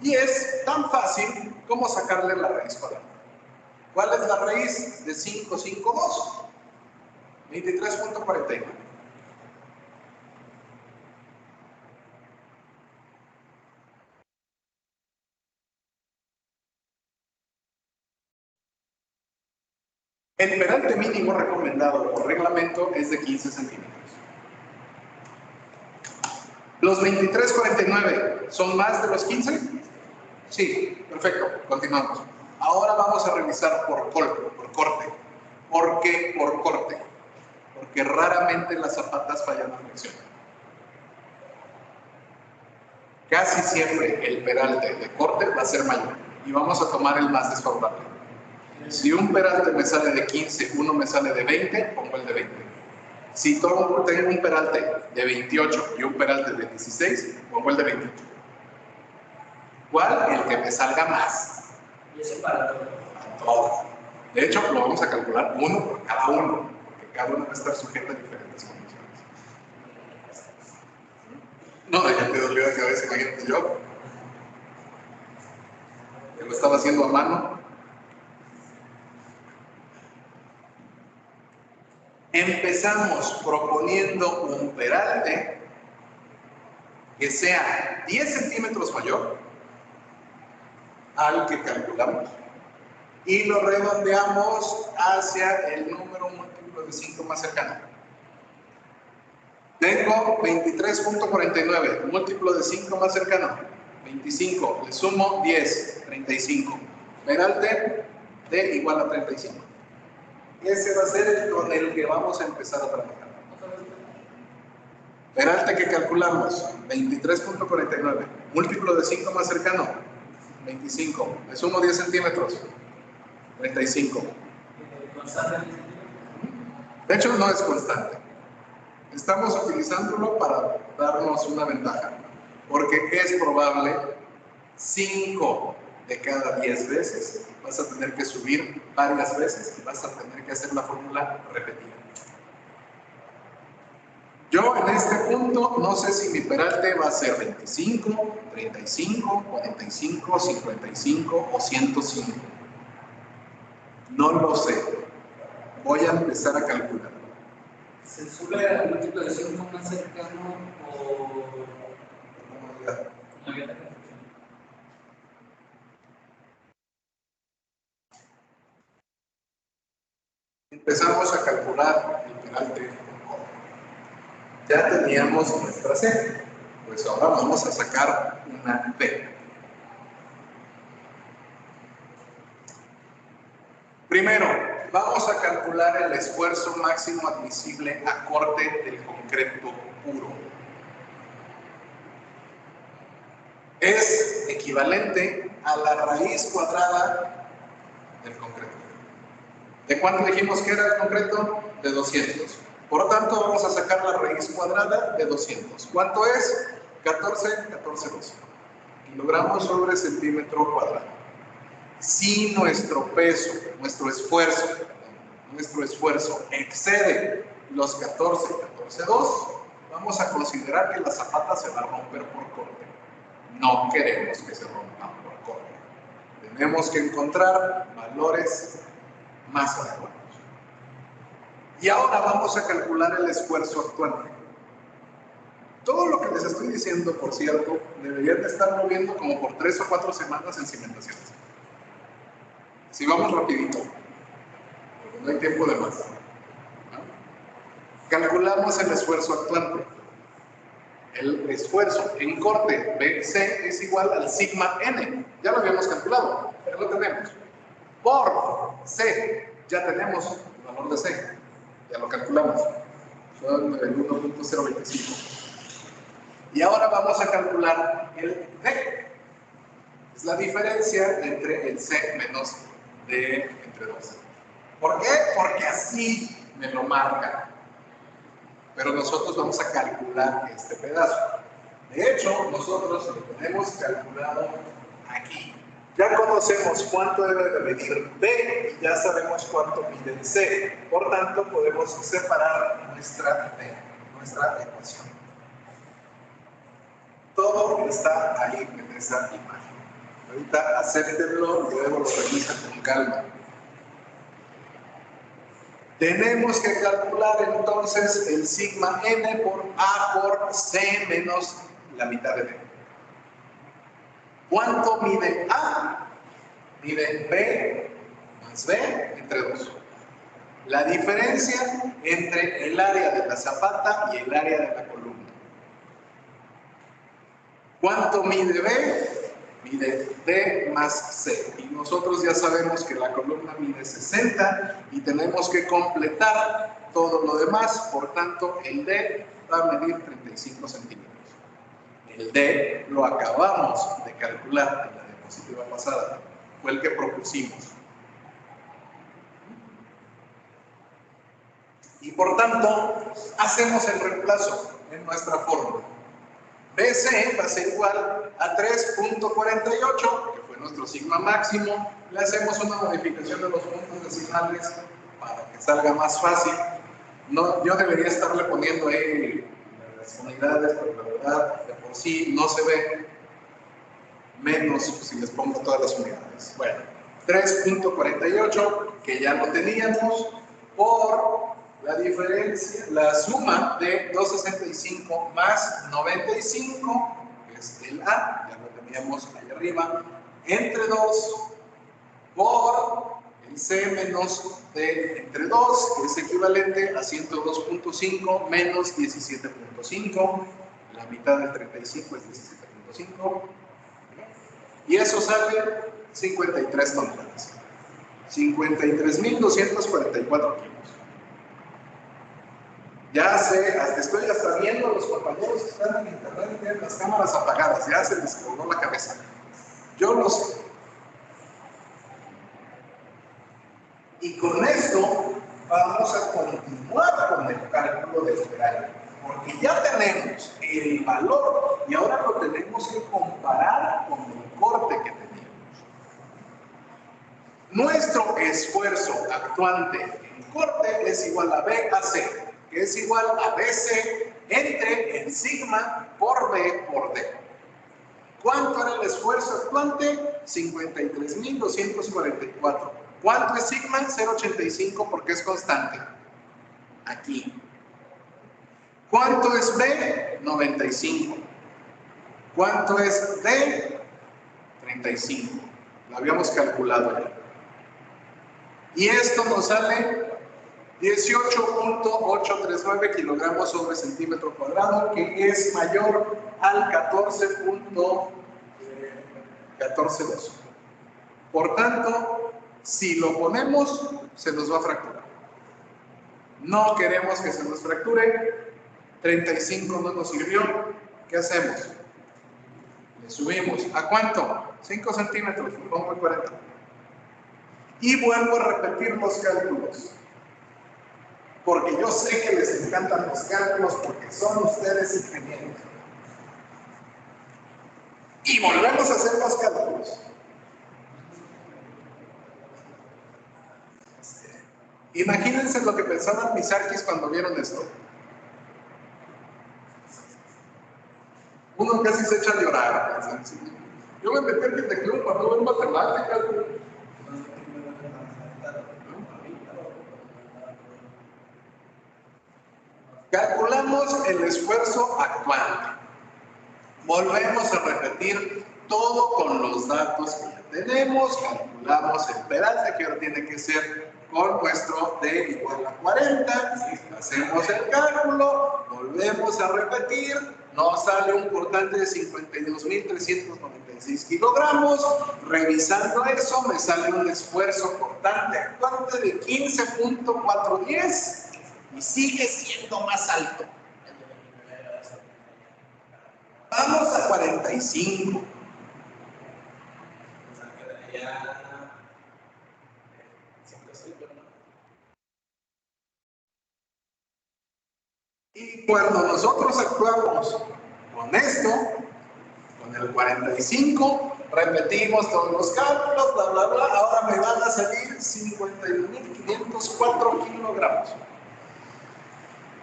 Y es tan fácil como sacarle la raíz cuadrada. ¿Cuál es la raíz de 552? 23.49. El peralte mínimo recomendado por reglamento es de 15 centímetros. ¿Los 23.49 son más de los 15? Sí, perfecto, continuamos. Ahora vamos a revisar por corte. ¿Por qué por corte? Porque raramente las zapatas fallan la flexión. Casi siempre el peralte de corte va a ser mayor. Y vamos a tomar el más desfavorable. Si un peralte me sale de 15, uno me sale de 20, pongo el de 20. Si tengo un peralte de 28 y un peralte de 16, pongo el de 28. ¿Cuál? El que me salga más. Y eso para todo. Para todos. De hecho, lo vamos a calcular uno por cada uno, porque cada uno va a estar sujeto a diferentes condiciones. dolía la cabeza, imagínate yo, que lo estaba haciendo a mano. Empezamos proponiendo un peralte que sea 10 centímetros mayor al que calculamos y lo redondeamos hacia el número múltiplo de 5 más cercano. Tengo 23.49, múltiplo de 5 más cercano, 25, le sumo 10, 35. Peralte de igual a 35. Ese va a ser el con el que vamos a empezar a trabajar. Peralte que calculamos, 23.49, múltiplo de 5 más cercano, 25, le sumo 10 centímetros, 35. De hecho, no es constante. Estamos utilizándolo para darnos una ventaja, porque es probable 5 de cada 10 veces vas a tener que subir varias veces y vas a tener que hacer la fórmula repetida. Yo en este punto no sé si mi peralte va a ser 25, 35, 45, 55 o 105. No lo sé. Voy a empezar a calcular. ¿Se sube al múltiplo de 5 más cercano o...? Empezamos a calcular el peralte. Ya teníamos nuestra C, pues ahora vamos a sacar una D. Primero, vamos a calcular el esfuerzo máximo admisible a corte del concreto puro. Es equivalente a la raíz cuadrada del concreto. ¿De cuánto dijimos que era el concreto? De 200. Por lo tanto, vamos a sacar la raíz cuadrada de 200. ¿Cuánto es? 14,12 kilogramos sobre centímetro cuadrado. Si nuestro peso, nuestro esfuerzo excede los 14,12, vamos a considerar que la zapata se va a romper por corte. No queremos que se rompa por corte. Tenemos que encontrar valores más adecuados. Y ahora vamos a calcular el esfuerzo actuante. Todo lo que les estoy diciendo, por cierto, deberían de estar moviendo como por 3 o 4 semanas en cimentaciones. Si vamos rapidito, porque no hay tiempo de más. ¿No? Calculamos el esfuerzo actuante. El esfuerzo en corte BC es igual al sigma N. Ya lo habíamos calculado, pero lo tenemos. Por C, ya tenemos el valor de C. Ya lo calculamos. Son el 1.025. Y ahora vamos a calcular el D. Es la diferencia entre el C menos D entre 2. ¿Por qué? Porque así me lo marca. Pero nosotros vamos a calcular este pedazo. De hecho, nosotros lo tenemos calculado aquí. Ya conocemos cuánto debe de medir D y ya sabemos cuánto mide C. Por tanto, podemos separar nuestra ecuación. Todo está ahí en esa imagen. Ahorita acéptenlo y luego lo revisan con calma. Tenemos que calcular entonces el sigma N por A por C menos la mitad de D. ¿Cuánto mide A? Mide B más B entre 2. La diferencia entre el área de la zapata y el área de la columna. ¿Cuánto mide B? Mide D más C. Y nosotros ya sabemos que la columna mide 60 y tenemos que completar todo lo demás. Por tanto, el D va a medir 35 centímetros. El D lo acabamos de calcular en la diapositiva pasada. Fue el que propusimos. Y por tanto, hacemos el reemplazo en nuestra fórmula. BC va a ser igual a 3.48, que fue nuestro sigma máximo. Le hacemos una modificación de los puntos decimales para que salga más fácil. No, yo debería estarle poniendo ahí las unidades, pero la verdad, de por sí no se ve, menos si les pongo todas las unidades. Bueno, 3.48, que ya lo teníamos, por la diferencia, la suma de 265 más 95, que es el A, ya lo teníamos ahí arriba, entre 2, por el C menos D entre 2, que es equivalente a 102.5 menos 17.5, la mitad del 35 es 17.5, y eso sale 53 toneladas, 53.244 kilos. Ya sé, estoy hasta viendo a los compañeros que están en internet y tienen las cámaras apagadas, ya se les colgó la cabeza. Yo lo sé. Y con esto vamos a continuar con el cálculo del operario, porque ya tenemos el valor y ahora lo tenemos que comparar con el corte que teníamos. Nuestro esfuerzo actuante en corte es igual a BAC, que es igual a BC entre el sigma por B por D. ¿Cuánto era el esfuerzo actuante? 53.244. ¿Cuánto es sigma? 0.85 porque es constante. Aquí. ¿Cuánto es B? 95. ¿Cuánto es D? 35. Lo habíamos calculado ya. Y esto nos sale 18.839 kilogramos sobre centímetro cuadrado, que es mayor al 14.2. Por tanto, si lo ponemos, se nos va a fracturar. No queremos que se nos fracture. 35 no nos sirvió. ¿Qué hacemos? Le subimos. ¿A cuánto? 5 centímetros, le pongo el 40. Y vuelvo a repetir los cálculos. Porque yo sé que les encantan los cálculos porque son ustedes ingenieros. Y volvemos a hacer los cálculos. Imagínense lo que pensaban mis arquis cuando vieron esto. Uno casi se echa a llorar. Yo me metí en el club cuando veo matemáticas. Calculamos el esfuerzo actual. Volvemos a repetir todo con los datos que ya tenemos. Calculamos el peralte, que ahora tiene que ser con nuestro D igual a 40. Hacemos el cálculo, volvemos a repetir. Nos sale un cortante de 52.396 kilogramos. Revisando eso, me sale un esfuerzo cortante actuante de 15.410. Y sigue siendo más alto. Vamos a 45. Y cuando nosotros actuamos con esto, con el 45, repetimos todos los cálculos, bla, bla, bla, ahora me van a salir 51.504 kilogramos.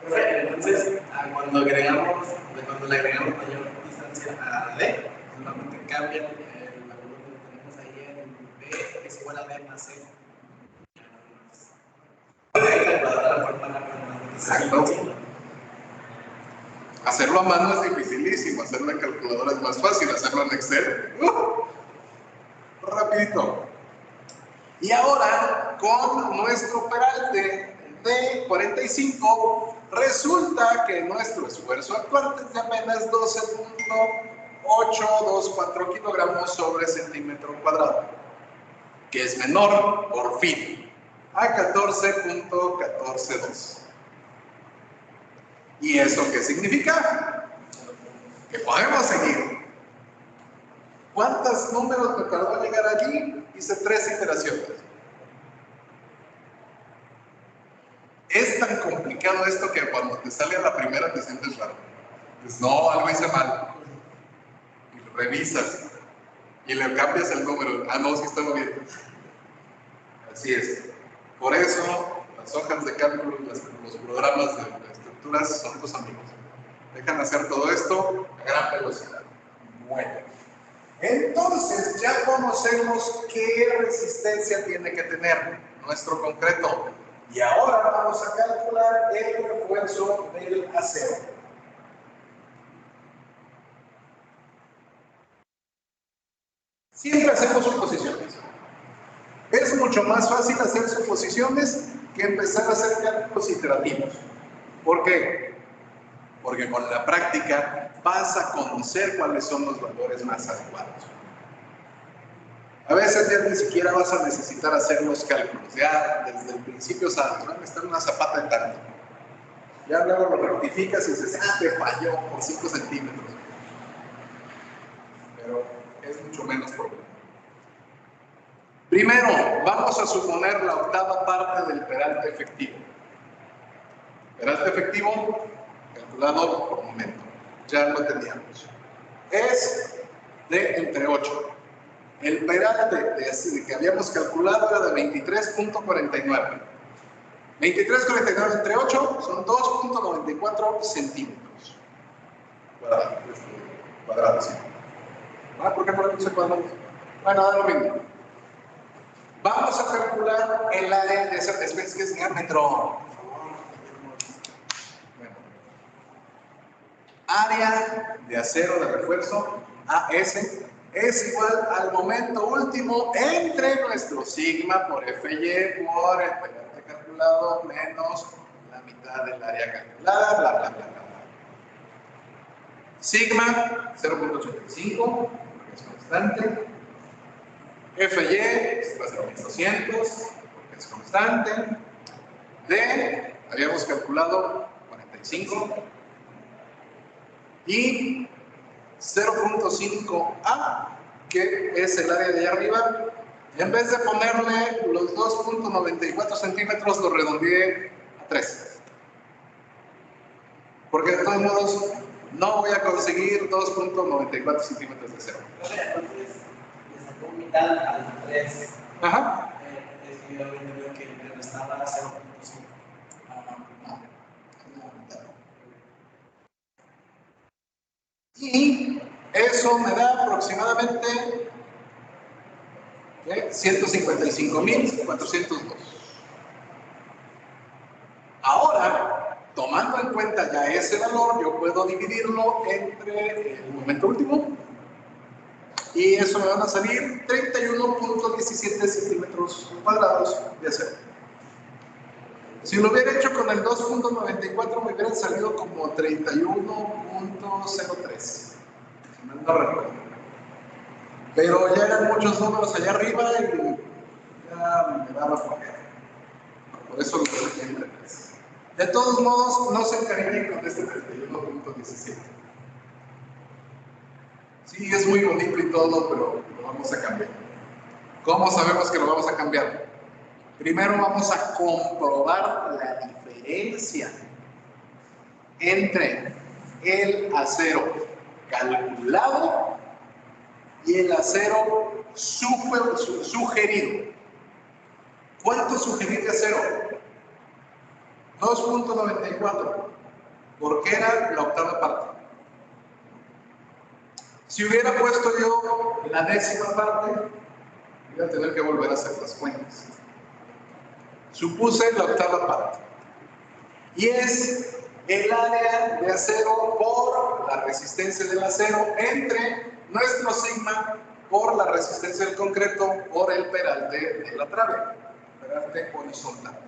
Entonces, cuando le agregamos mayor distancia a D, solamente cambia el valor que tenemos ahí en B, que es igual a D más C. Exacto. Hacerlo a mano es dificilísimo, hacerlo en calculadora es más fácil, hacerlo en Excel, rapidito. Y ahora, con nuestro peralte de 45, resulta que nuestro esfuerzo actual es de apenas 12.824 kilogramos sobre centímetro cuadrado, que es menor, por fin, a 14.142. ¿Y eso qué significa? Que podemos seguir. ¿Cuántos números me tardó llegar allí? Hice 3 iteraciones. Es tan complicado esto que cuando te sale a la primera te sientes raro. Dices, no, algo hice mal. Y lo revisas. Y le cambias el número. Ah, no, sí estaba bien. Así es. Por eso, las hojas de cálculo, los programas de estructuras son tus amigos. Dejan hacer todo esto a gran velocidad. Bueno, entonces ya conocemos qué resistencia tiene que tener nuestro concreto. Y ahora vamos a calcular el refuerzo del acero. Siempre hacemos suposiciones. Es mucho más fácil hacer suposiciones que empezar a hacer cálculos iterativos. ¿Por qué? Porque con la práctica vas a conocer cuáles son los valores más adecuados. A veces ya ni siquiera vas a necesitar hacer los cálculos. Ya desde el principio sabes, van a estar una zapata de tanto. Ya luego lo rectificas y dices, ah, te falló por 5 centímetros. Pero es mucho menos problema. Primero, vamos a suponer la octava parte del peralte efectivo. Peralte efectivo, calculado por momento. Ya lo teníamos. Es de entre 8. El peralte que habíamos calculado era de 23.49. 23.49 entre 8 son 2.94 centímetros. Cuadrados. ¿Ah, por qué no le puse cuadrados? Bueno, da lo mismo. Vamos a calcular el área de esa especie que es diámetro. Bueno. Área de acero de refuerzo, AS, es igual al momento último entre nuestro sigma por FY por el peralte calculado menos la mitad del área calculada, bla, bla, bla, bla. Sigma 0.85, porque es constante. FY va a ser 1200, porque es constante. D, habíamos calculado 45. Y 0.5A, que es el área de allá arriba, en vez de ponerle los 2.94 centímetros, lo redondeé a 3. Porque de todos modos, no voy a conseguir 2.94 centímetros de cero. Entonces, le sacó mitad al 3. Ajá. Es que yo veo que le restaba 0.5. Y eso me da aproximadamente 155.402. Ahora, tomando en cuenta ya ese valor, yo puedo dividirlo entre el momento último y eso me van a salir 31.17 centímetros cuadrados de acero. Si lo hubiera hecho con el 2.94 me hubieran salido como 31.03. Si mal no recuerdo. Pero ya eran muchos números allá arriba y ya me daba flojera. Por eso lo dejé entre 3. De todos modos, no se encariñen con este 31.17. Sí, es muy bonito y todo, pero lo vamos a cambiar. ¿Cómo sabemos que lo vamos a cambiar? Primero vamos a comprobar la diferencia entre el acero calculado y el acero sugerido. ¿Cuánto sugerí de acero? 2.94, porque era la octava parte. Si hubiera puesto yo la décima parte, voy a tener que volver a hacer las cuentas. Supuse la octava parte. Y es el área de acero por la resistencia del acero entre nuestro sigma por la resistencia del concreto por el peralte de la trave, peralte horizontal.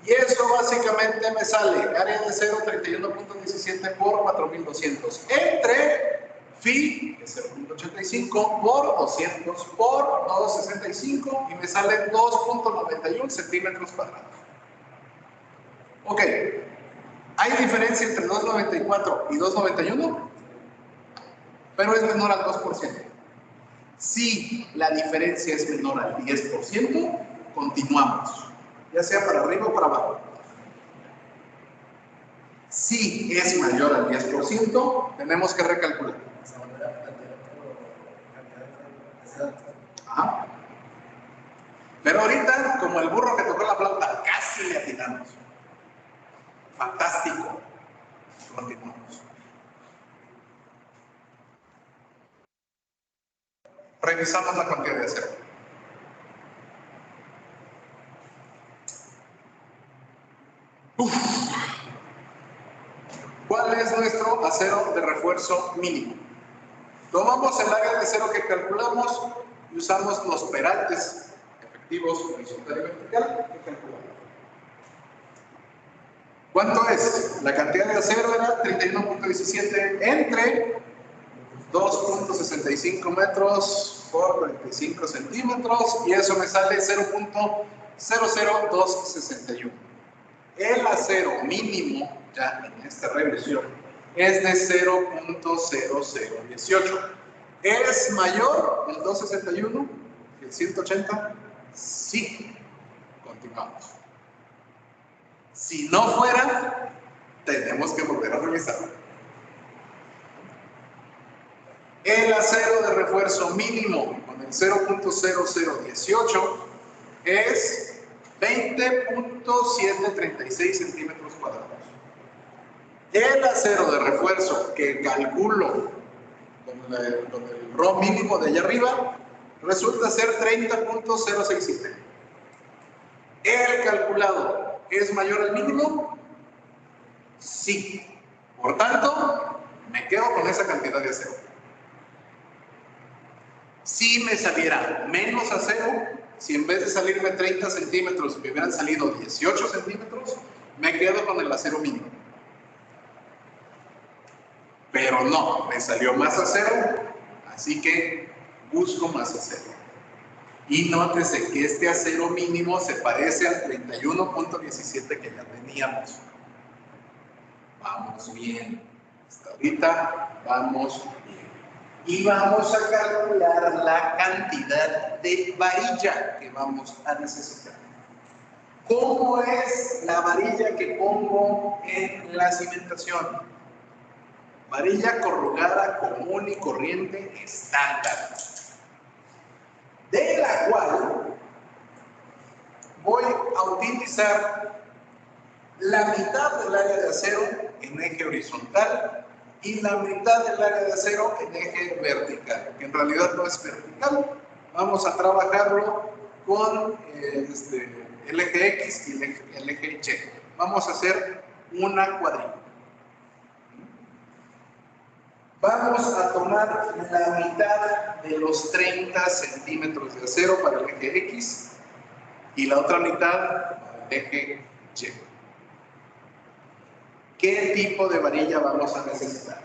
Y eso básicamente me sale área de acero 31.17 por 4.200 entre phi, que es 0.85 por 200 por 265 y me sale 2.91 centímetros cuadrados. Ok, ¿hay diferencia entre 2.94 y 2.91? Pero es menor al 2%. Si la diferencia es menor al 10%, continuamos, ya sea para arriba o para abajo. Si es mayor al 10%, tenemos que recalcular. Ajá. Pero ahorita, como el burro que tocó la flauta, casi le atinamos. Fantástico. Continuamos. Revisamos la cantidad de acero. ¿Cuál es nuestro acero de refuerzo mínimo? Tomamos el área de acero que calculamos y usamos los perantes efectivos horizontal y vertical que calculamos. ¿Cuánto es? La cantidad de acero era 31.17 entre 2.65 metros por 45 centímetros y eso me sale 0.00261. El acero mínimo, ya en esta revisión, es de 0.0018. ¿Es mayor el 261 que el 180? Sí. Continuamos. Si no fuera, tenemos que volver a revisarlo. El acero de refuerzo mínimo con el 0.0018 es 20.736 centímetros cuadrados. El acero de refuerzo que calculo con el RO mínimo de allá arriba resulta ser 30.067. ¿El calculado es mayor al mínimo? Sí. Por tanto, me quedo con esa cantidad de acero. Si me saliera menos acero, si en vez de salirme 30 centímetros me hubieran salido 18 centímetros, me quedo con el acero mínimo. Pero no, me salió más acero, así que busco más acero. Y nótese que este acero mínimo se parece al 31.17 que ya teníamos. Vamos bien. Hasta ahorita vamos bien. Y vamos a calcular la cantidad de varilla que vamos a necesitar. ¿Cómo es la varilla que pongo en la cimentación? Varilla corrugada común y corriente estándar, de la cual voy a utilizar la mitad del área de acero en eje horizontal y la mitad del área de acero en eje vertical, que en realidad no es vertical. Vamos a trabajarlo con el eje X y el eje Y. Vamos a hacer una cuadrilla. Vamos a tomar la mitad de los 30 centímetros de acero para el eje X y la otra mitad para el eje Y. ¿Qué tipo de varilla vamos a necesitar?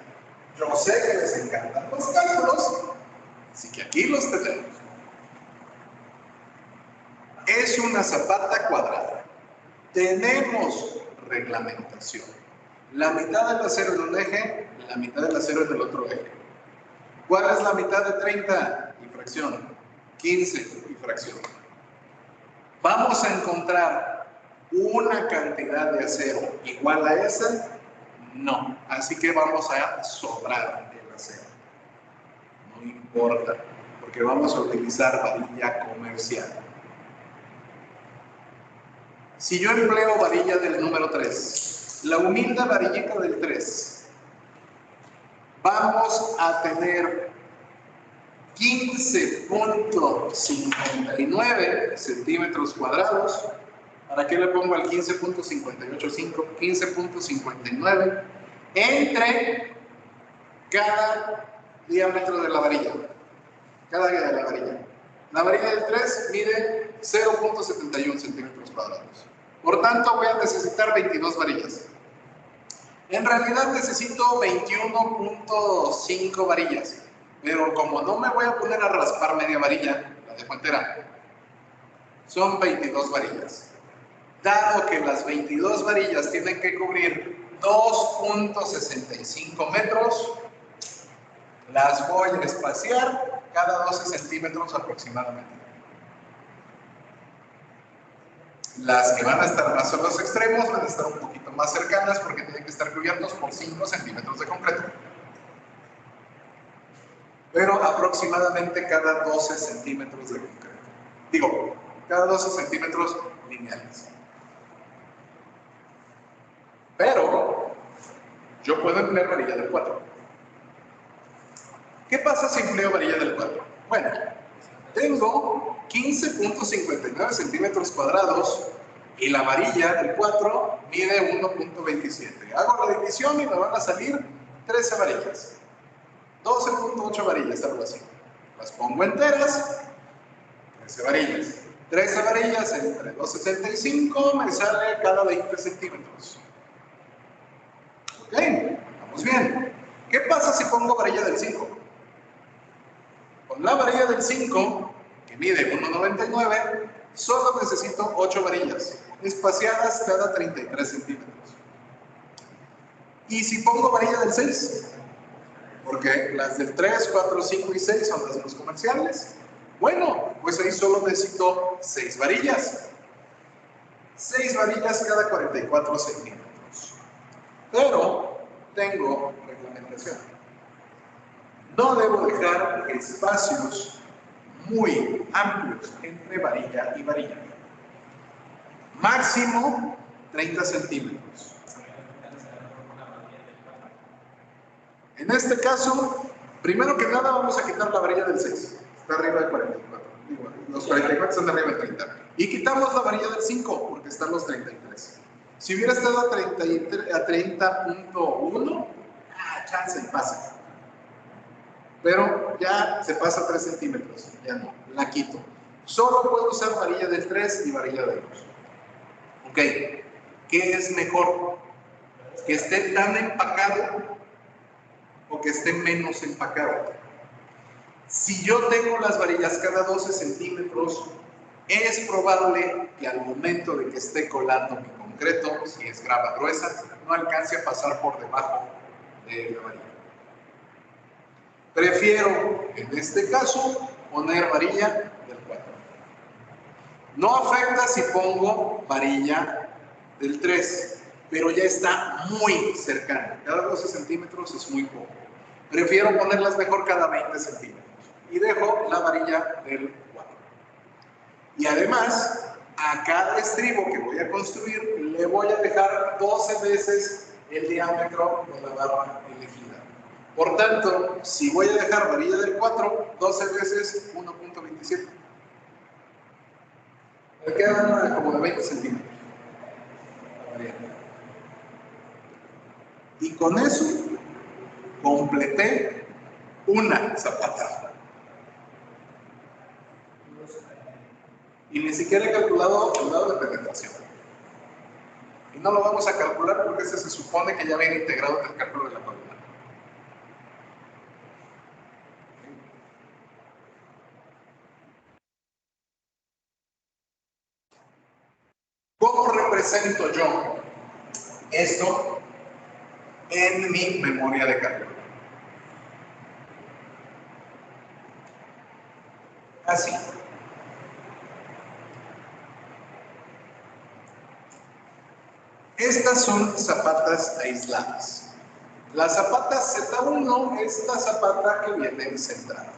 Yo sé que les encantan los cálculos, así que aquí los tenemos. Es una zapata cuadrada. Tenemos reglamentación. La mitad del acero en un eje, la mitad del acero en el otro eje. ¿Cuál es la mitad de 30? Y fracción. 15 y fracción. ¿Vamos a encontrar una cantidad de acero igual a esa? No. Así que vamos a sobrar el acero. No importa, porque vamos a utilizar varilla comercial. Si yo empleo varilla del número 3, la humilde varillita del 3, vamos a tener 15.59 centímetros cuadrados. ¿Para qué le pongo al 15.585? 15.59 entre cada diámetro de la varilla. Cada área de la varilla. La varilla del 3 mide 0.71 centímetros cuadrados. Por tanto, voy a necesitar 22 varillas. En realidad necesito 21.5 varillas. Pero como no me voy a poner a raspar media varilla, la dejo entera. Son 22 varillas. Dado que las 22 varillas tienen que cubrir 2.65 metros, las voy a espaciar cada 12 centímetros aproximadamente. Las que van a estar más en los extremos van a estar un poquito más cercanas porque tienen que estar cubiertos por 5 centímetros de concreto. Pero aproximadamente cada 12 centímetros de concreto. Digo, cada 12 centímetros lineales. Pero yo puedo emplear varilla del 4. ¿Qué pasa si empleo varilla del 4? Bueno, tengo 15.59 centímetros cuadrados y la varilla del 4 mide 1.27. Hago la división y me van a salir 13 varillas. 12.8 varillas, algo así. Las pongo enteras, 13 varillas. 13 varillas entre 2.65 me sale cada 20 centímetros. Ok, vamos bien. ¿Qué pasa si pongo varilla del 5? Con la varilla del 5, que mide 1.99, solo necesito 8 varillas, espaciadas cada 33 centímetros. ¿Y si pongo varilla del 6? Porque las del 3, 4, 5 y 6 son las más comerciales. Bueno, pues ahí solo necesito 6 varillas. 6 varillas cada 44 centímetros. Pero tengo reglamentación. No debo dejar espacios muy amplios entre varilla y varilla. Máximo 30 centímetros. En este caso, primero que nada vamos a quitar la varilla del 6. Está arriba del 44. Digo, los 44 están arriba del 30. Y quitamos la varilla del 5 porque están los 33. Si hubiera estado a 30.1, chance y pasa. Pero ya se pasa 3 centímetros. Ya no, la quito. Solo puedo usar varilla del 3 y varilla del 2. Ok, ¿qué es mejor? ¿Que esté tan empacado o que esté menos empacado? Si yo tengo las varillas cada 12 centímetros, es probable que al momento de que esté colando mi concreto, si es grava gruesa, no alcance a pasar por debajo de la varilla. Prefiero, en este caso, poner varilla del 4. No afecta si pongo varilla del 3, pero ya está muy cercana. Cada 12 centímetros es muy poco. Prefiero ponerlas mejor cada 20 centímetros. Y dejo la varilla del 4. Y además, a cada estribo que voy a construir, le voy a dejar 12 veces el diámetro de la barra elegida. Por tanto, si voy a dejar varilla del 4, 12 veces 1.27. Me quedan como de 20 centímetros. Y con eso completé una zapata. Y ni siquiera he calculado el lado de penetración. Y no lo vamos a calcular porque ese se supone que ya viene integrado en el cálculo de la columna. ¿Cómo represento yo esto en mi memoria de cálculo? Así. Estas son zapatas aisladas. La zapata Z1 es la zapata que viene centrada.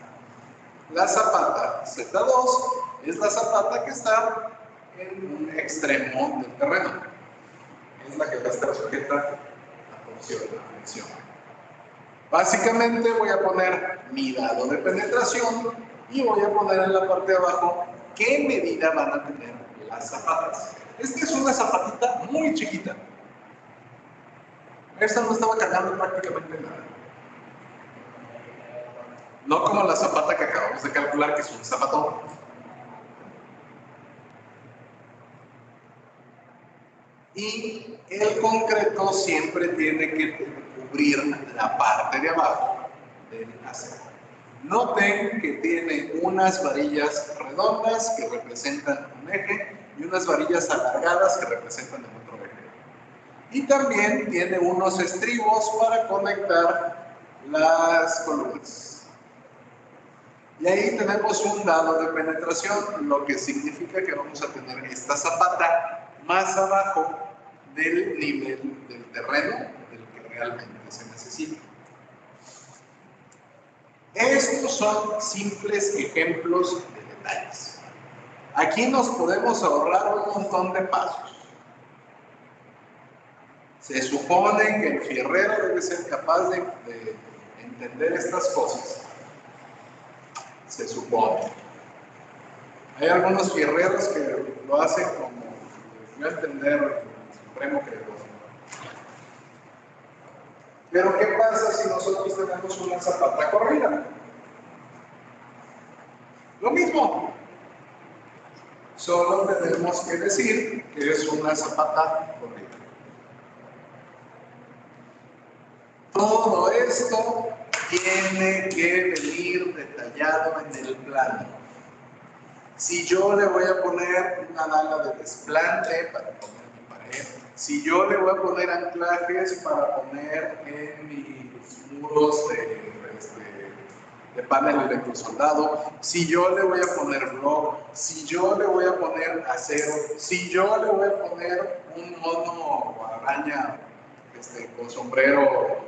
La zapata Z2 es la zapata que está en un extremo del terreno. Es la que va a estar sujeta a torsión, a flexión. Básicamente voy a poner mi dado de penetración y voy a poner en la parte de abajo qué medida van a tener las zapatas. Esta es una zapatita muy chiquita. Esta no estaba cargando prácticamente nada. No como la zapata que acabamos de calcular, que es un zapatón. Y el concreto siempre tiene que cubrir la parte de abajo del acero. Noten que tiene unas varillas redondas que representan un eje y unas varillas alargadas que representan el otro eje. Y también tiene unos estribos para conectar las columnas. Y ahí tenemos un dado de penetración, lo que significa que vamos a tener esta zapata más abajo del nivel del terreno del que realmente se necesita. Estos son simples ejemplos de detalles. Aquí nos podemos ahorrar un montón de pasos. Se supone que el fierrero debe ser capaz de entender estas cosas. Se supone. Hay algunos fierreros que lo hacen como, voy a entender, el Supremo que lo. Pero ¿qué pasa si nosotros tenemos una zapata corrida? Lo mismo. Solo tenemos que decir que es una zapata corrida. Todo esto tiene que venir detallado en el plano. Si yo le voy a poner una dala de desplante para poner mi pared, si yo le voy a poner anclajes para poner en mis muros de panel electrosoldado, si yo le voy a poner block, si yo le voy a poner acero, si yo le voy a poner un mono o araña con sombrero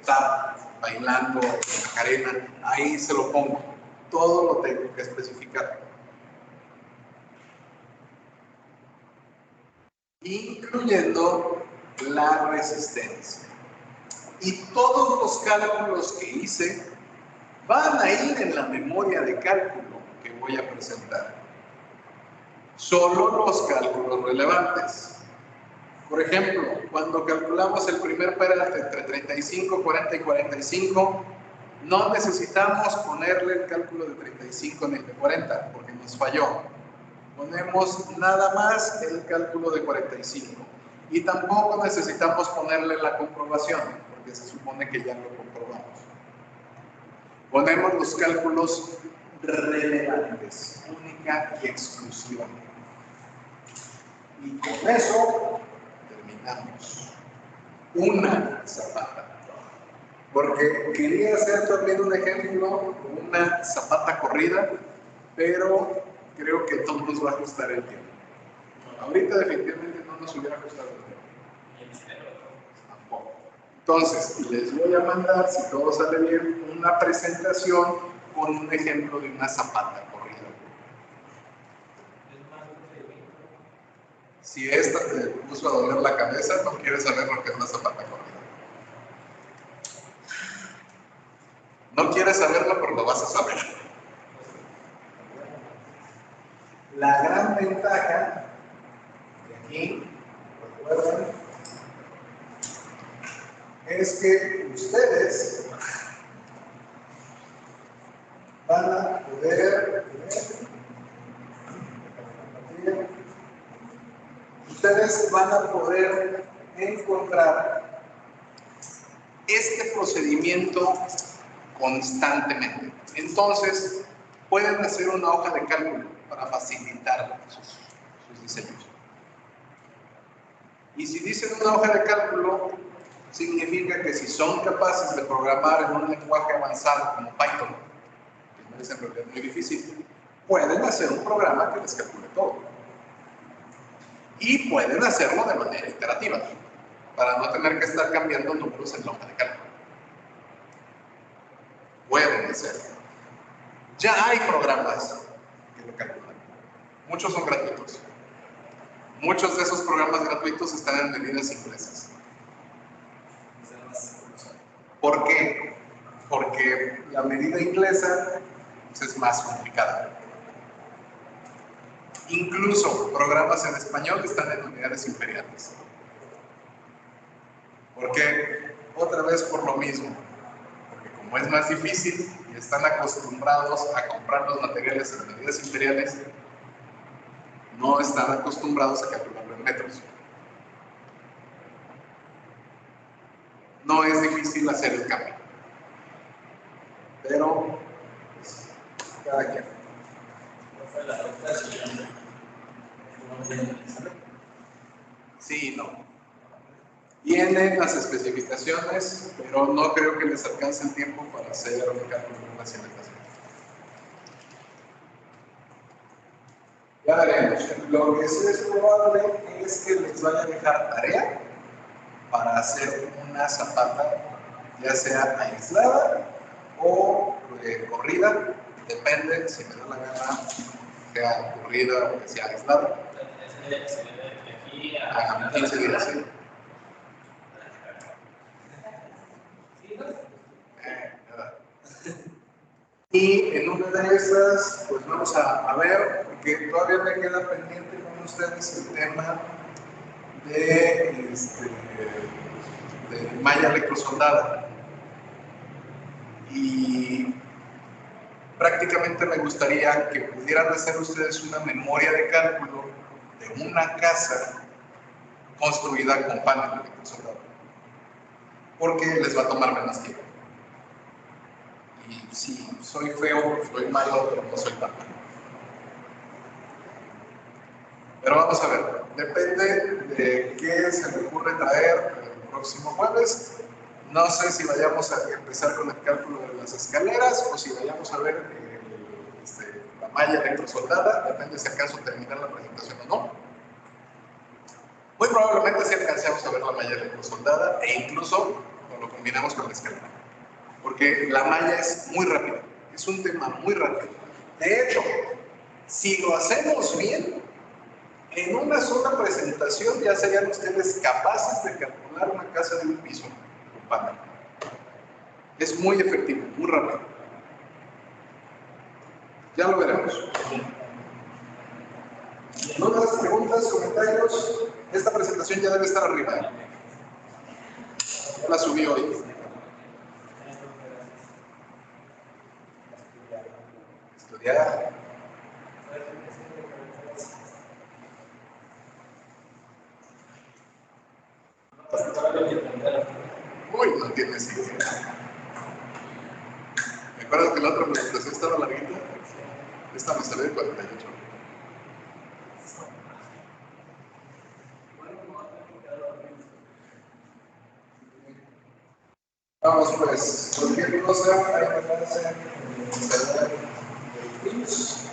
tap, bailando, Macarena, ahí se lo pongo. Todo lo tengo que especificar. Incluyendo la resistencia. Y todos los cálculos que hice van a ir en la memoria de cálculo que voy a presentar. Solo los cálculos relevantes. Por ejemplo, cuando calculamos el primer peralte entre 35, 40 y 45, no necesitamos ponerle el cálculo de 35 ni el de 40, porque nos falló. Ponemos nada más el cálculo de 45. Y tampoco necesitamos ponerle la comprobación, porque se supone que ya lo comprobamos. Ponemos los cálculos relevantes, única y exclusivamente. Y con eso terminamos. Una zapata. Porque quería hacer también un ejemplo con una zapata corrida, pero creo que no nos va a ajustar el tiempo. Ahorita definitivamente no nos hubiera ajustado el tiempo. Tampoco. Entonces, les voy a mandar, si todo sale bien, una presentación con un ejemplo de una zapata corrida. Si esta te puso a doler la cabeza, no quieres saber lo que es una zapata corrida. No quieres saberlo, pero lo vas a saber. La gran ventaja de aquí, recuerden, es que ustedes van a poder encontrar este procedimiento constantemente. Entonces, pueden hacer una hoja de cálculo para facilitar sus diseños. Y si dicen una hoja de cálculo, significa que si son capaces de programar en un lenguaje avanzado como Python, que no es en realidad muy difícil, pueden hacer un programa que les calcule todo. Y pueden hacerlo de manera iterativa, para no tener que estar cambiando números en la hoja de cálculo. Pueden hacerlo. Ya hay programas que lo calculan. Muchos son gratuitos. Muchos de esos programas gratuitos están en medidas inglesas. ¿Por qué? Porque la medida inglesa es más complicada. Incluso programas en español están en unidades imperiales. ¿Por qué? Otra vez por lo mismo. Porque como es más difícil y están acostumbrados a comprar los materiales en medidas imperiales, no están acostumbrados a calcularlo en metros. No es difícil hacer el cambio. Pero, pues, cada quien. Sí, no. Vienen las especificaciones, pero no creo que les alcance el tiempo para hacer un cálculo de una simulación. Ya veremos. Lo que sí es probable es que les vaya a dejar tarea para hacer una zapata, ya sea aislada o corrida, depende si me da la gana, sea corrida o que sea aislada. A 15 días, sí. Y en una de esas, pues vamos a ver, porque porque todavía me queda pendiente con ustedes el tema de, de malla electrosoldada. Y prácticamente me gustaría que pudieran hacer ustedes una memoria de cálculo de una casa construida con panel electrosoldado, porque les va a tomar menos tiempo. Y si soy feo, soy malo, pero no soy tan malo. Pero vamos a ver, depende de qué se me ocurre traer el próximo jueves. No sé si vayamos a empezar con el cálculo de las escaleras o si vayamos a ver la malla electrosoldada, depende si acaso terminar la presentación o no. Muy probablemente si alcancemos a ver la malla electrosoldada e incluso lo combinamos con la escalera, porque la malla es muy rápida, es un tema muy rápido. De hecho, si lo hacemos bien, en una sola presentación ya serían ustedes capaces de calcular una casa de un piso con panel. Es muy efectivo, muy rápido. Ya lo veremos. ¿Dudas, preguntas, comentarios? Esta presentación ya debe estar arriba. La subí hoy. Estudiar. Uy, no tienes idea. ¿Me acuerdas que la otra presentación estaba larguita? Esta me salió de 48. Vamos pues, cualquier cosa, hay que hacer el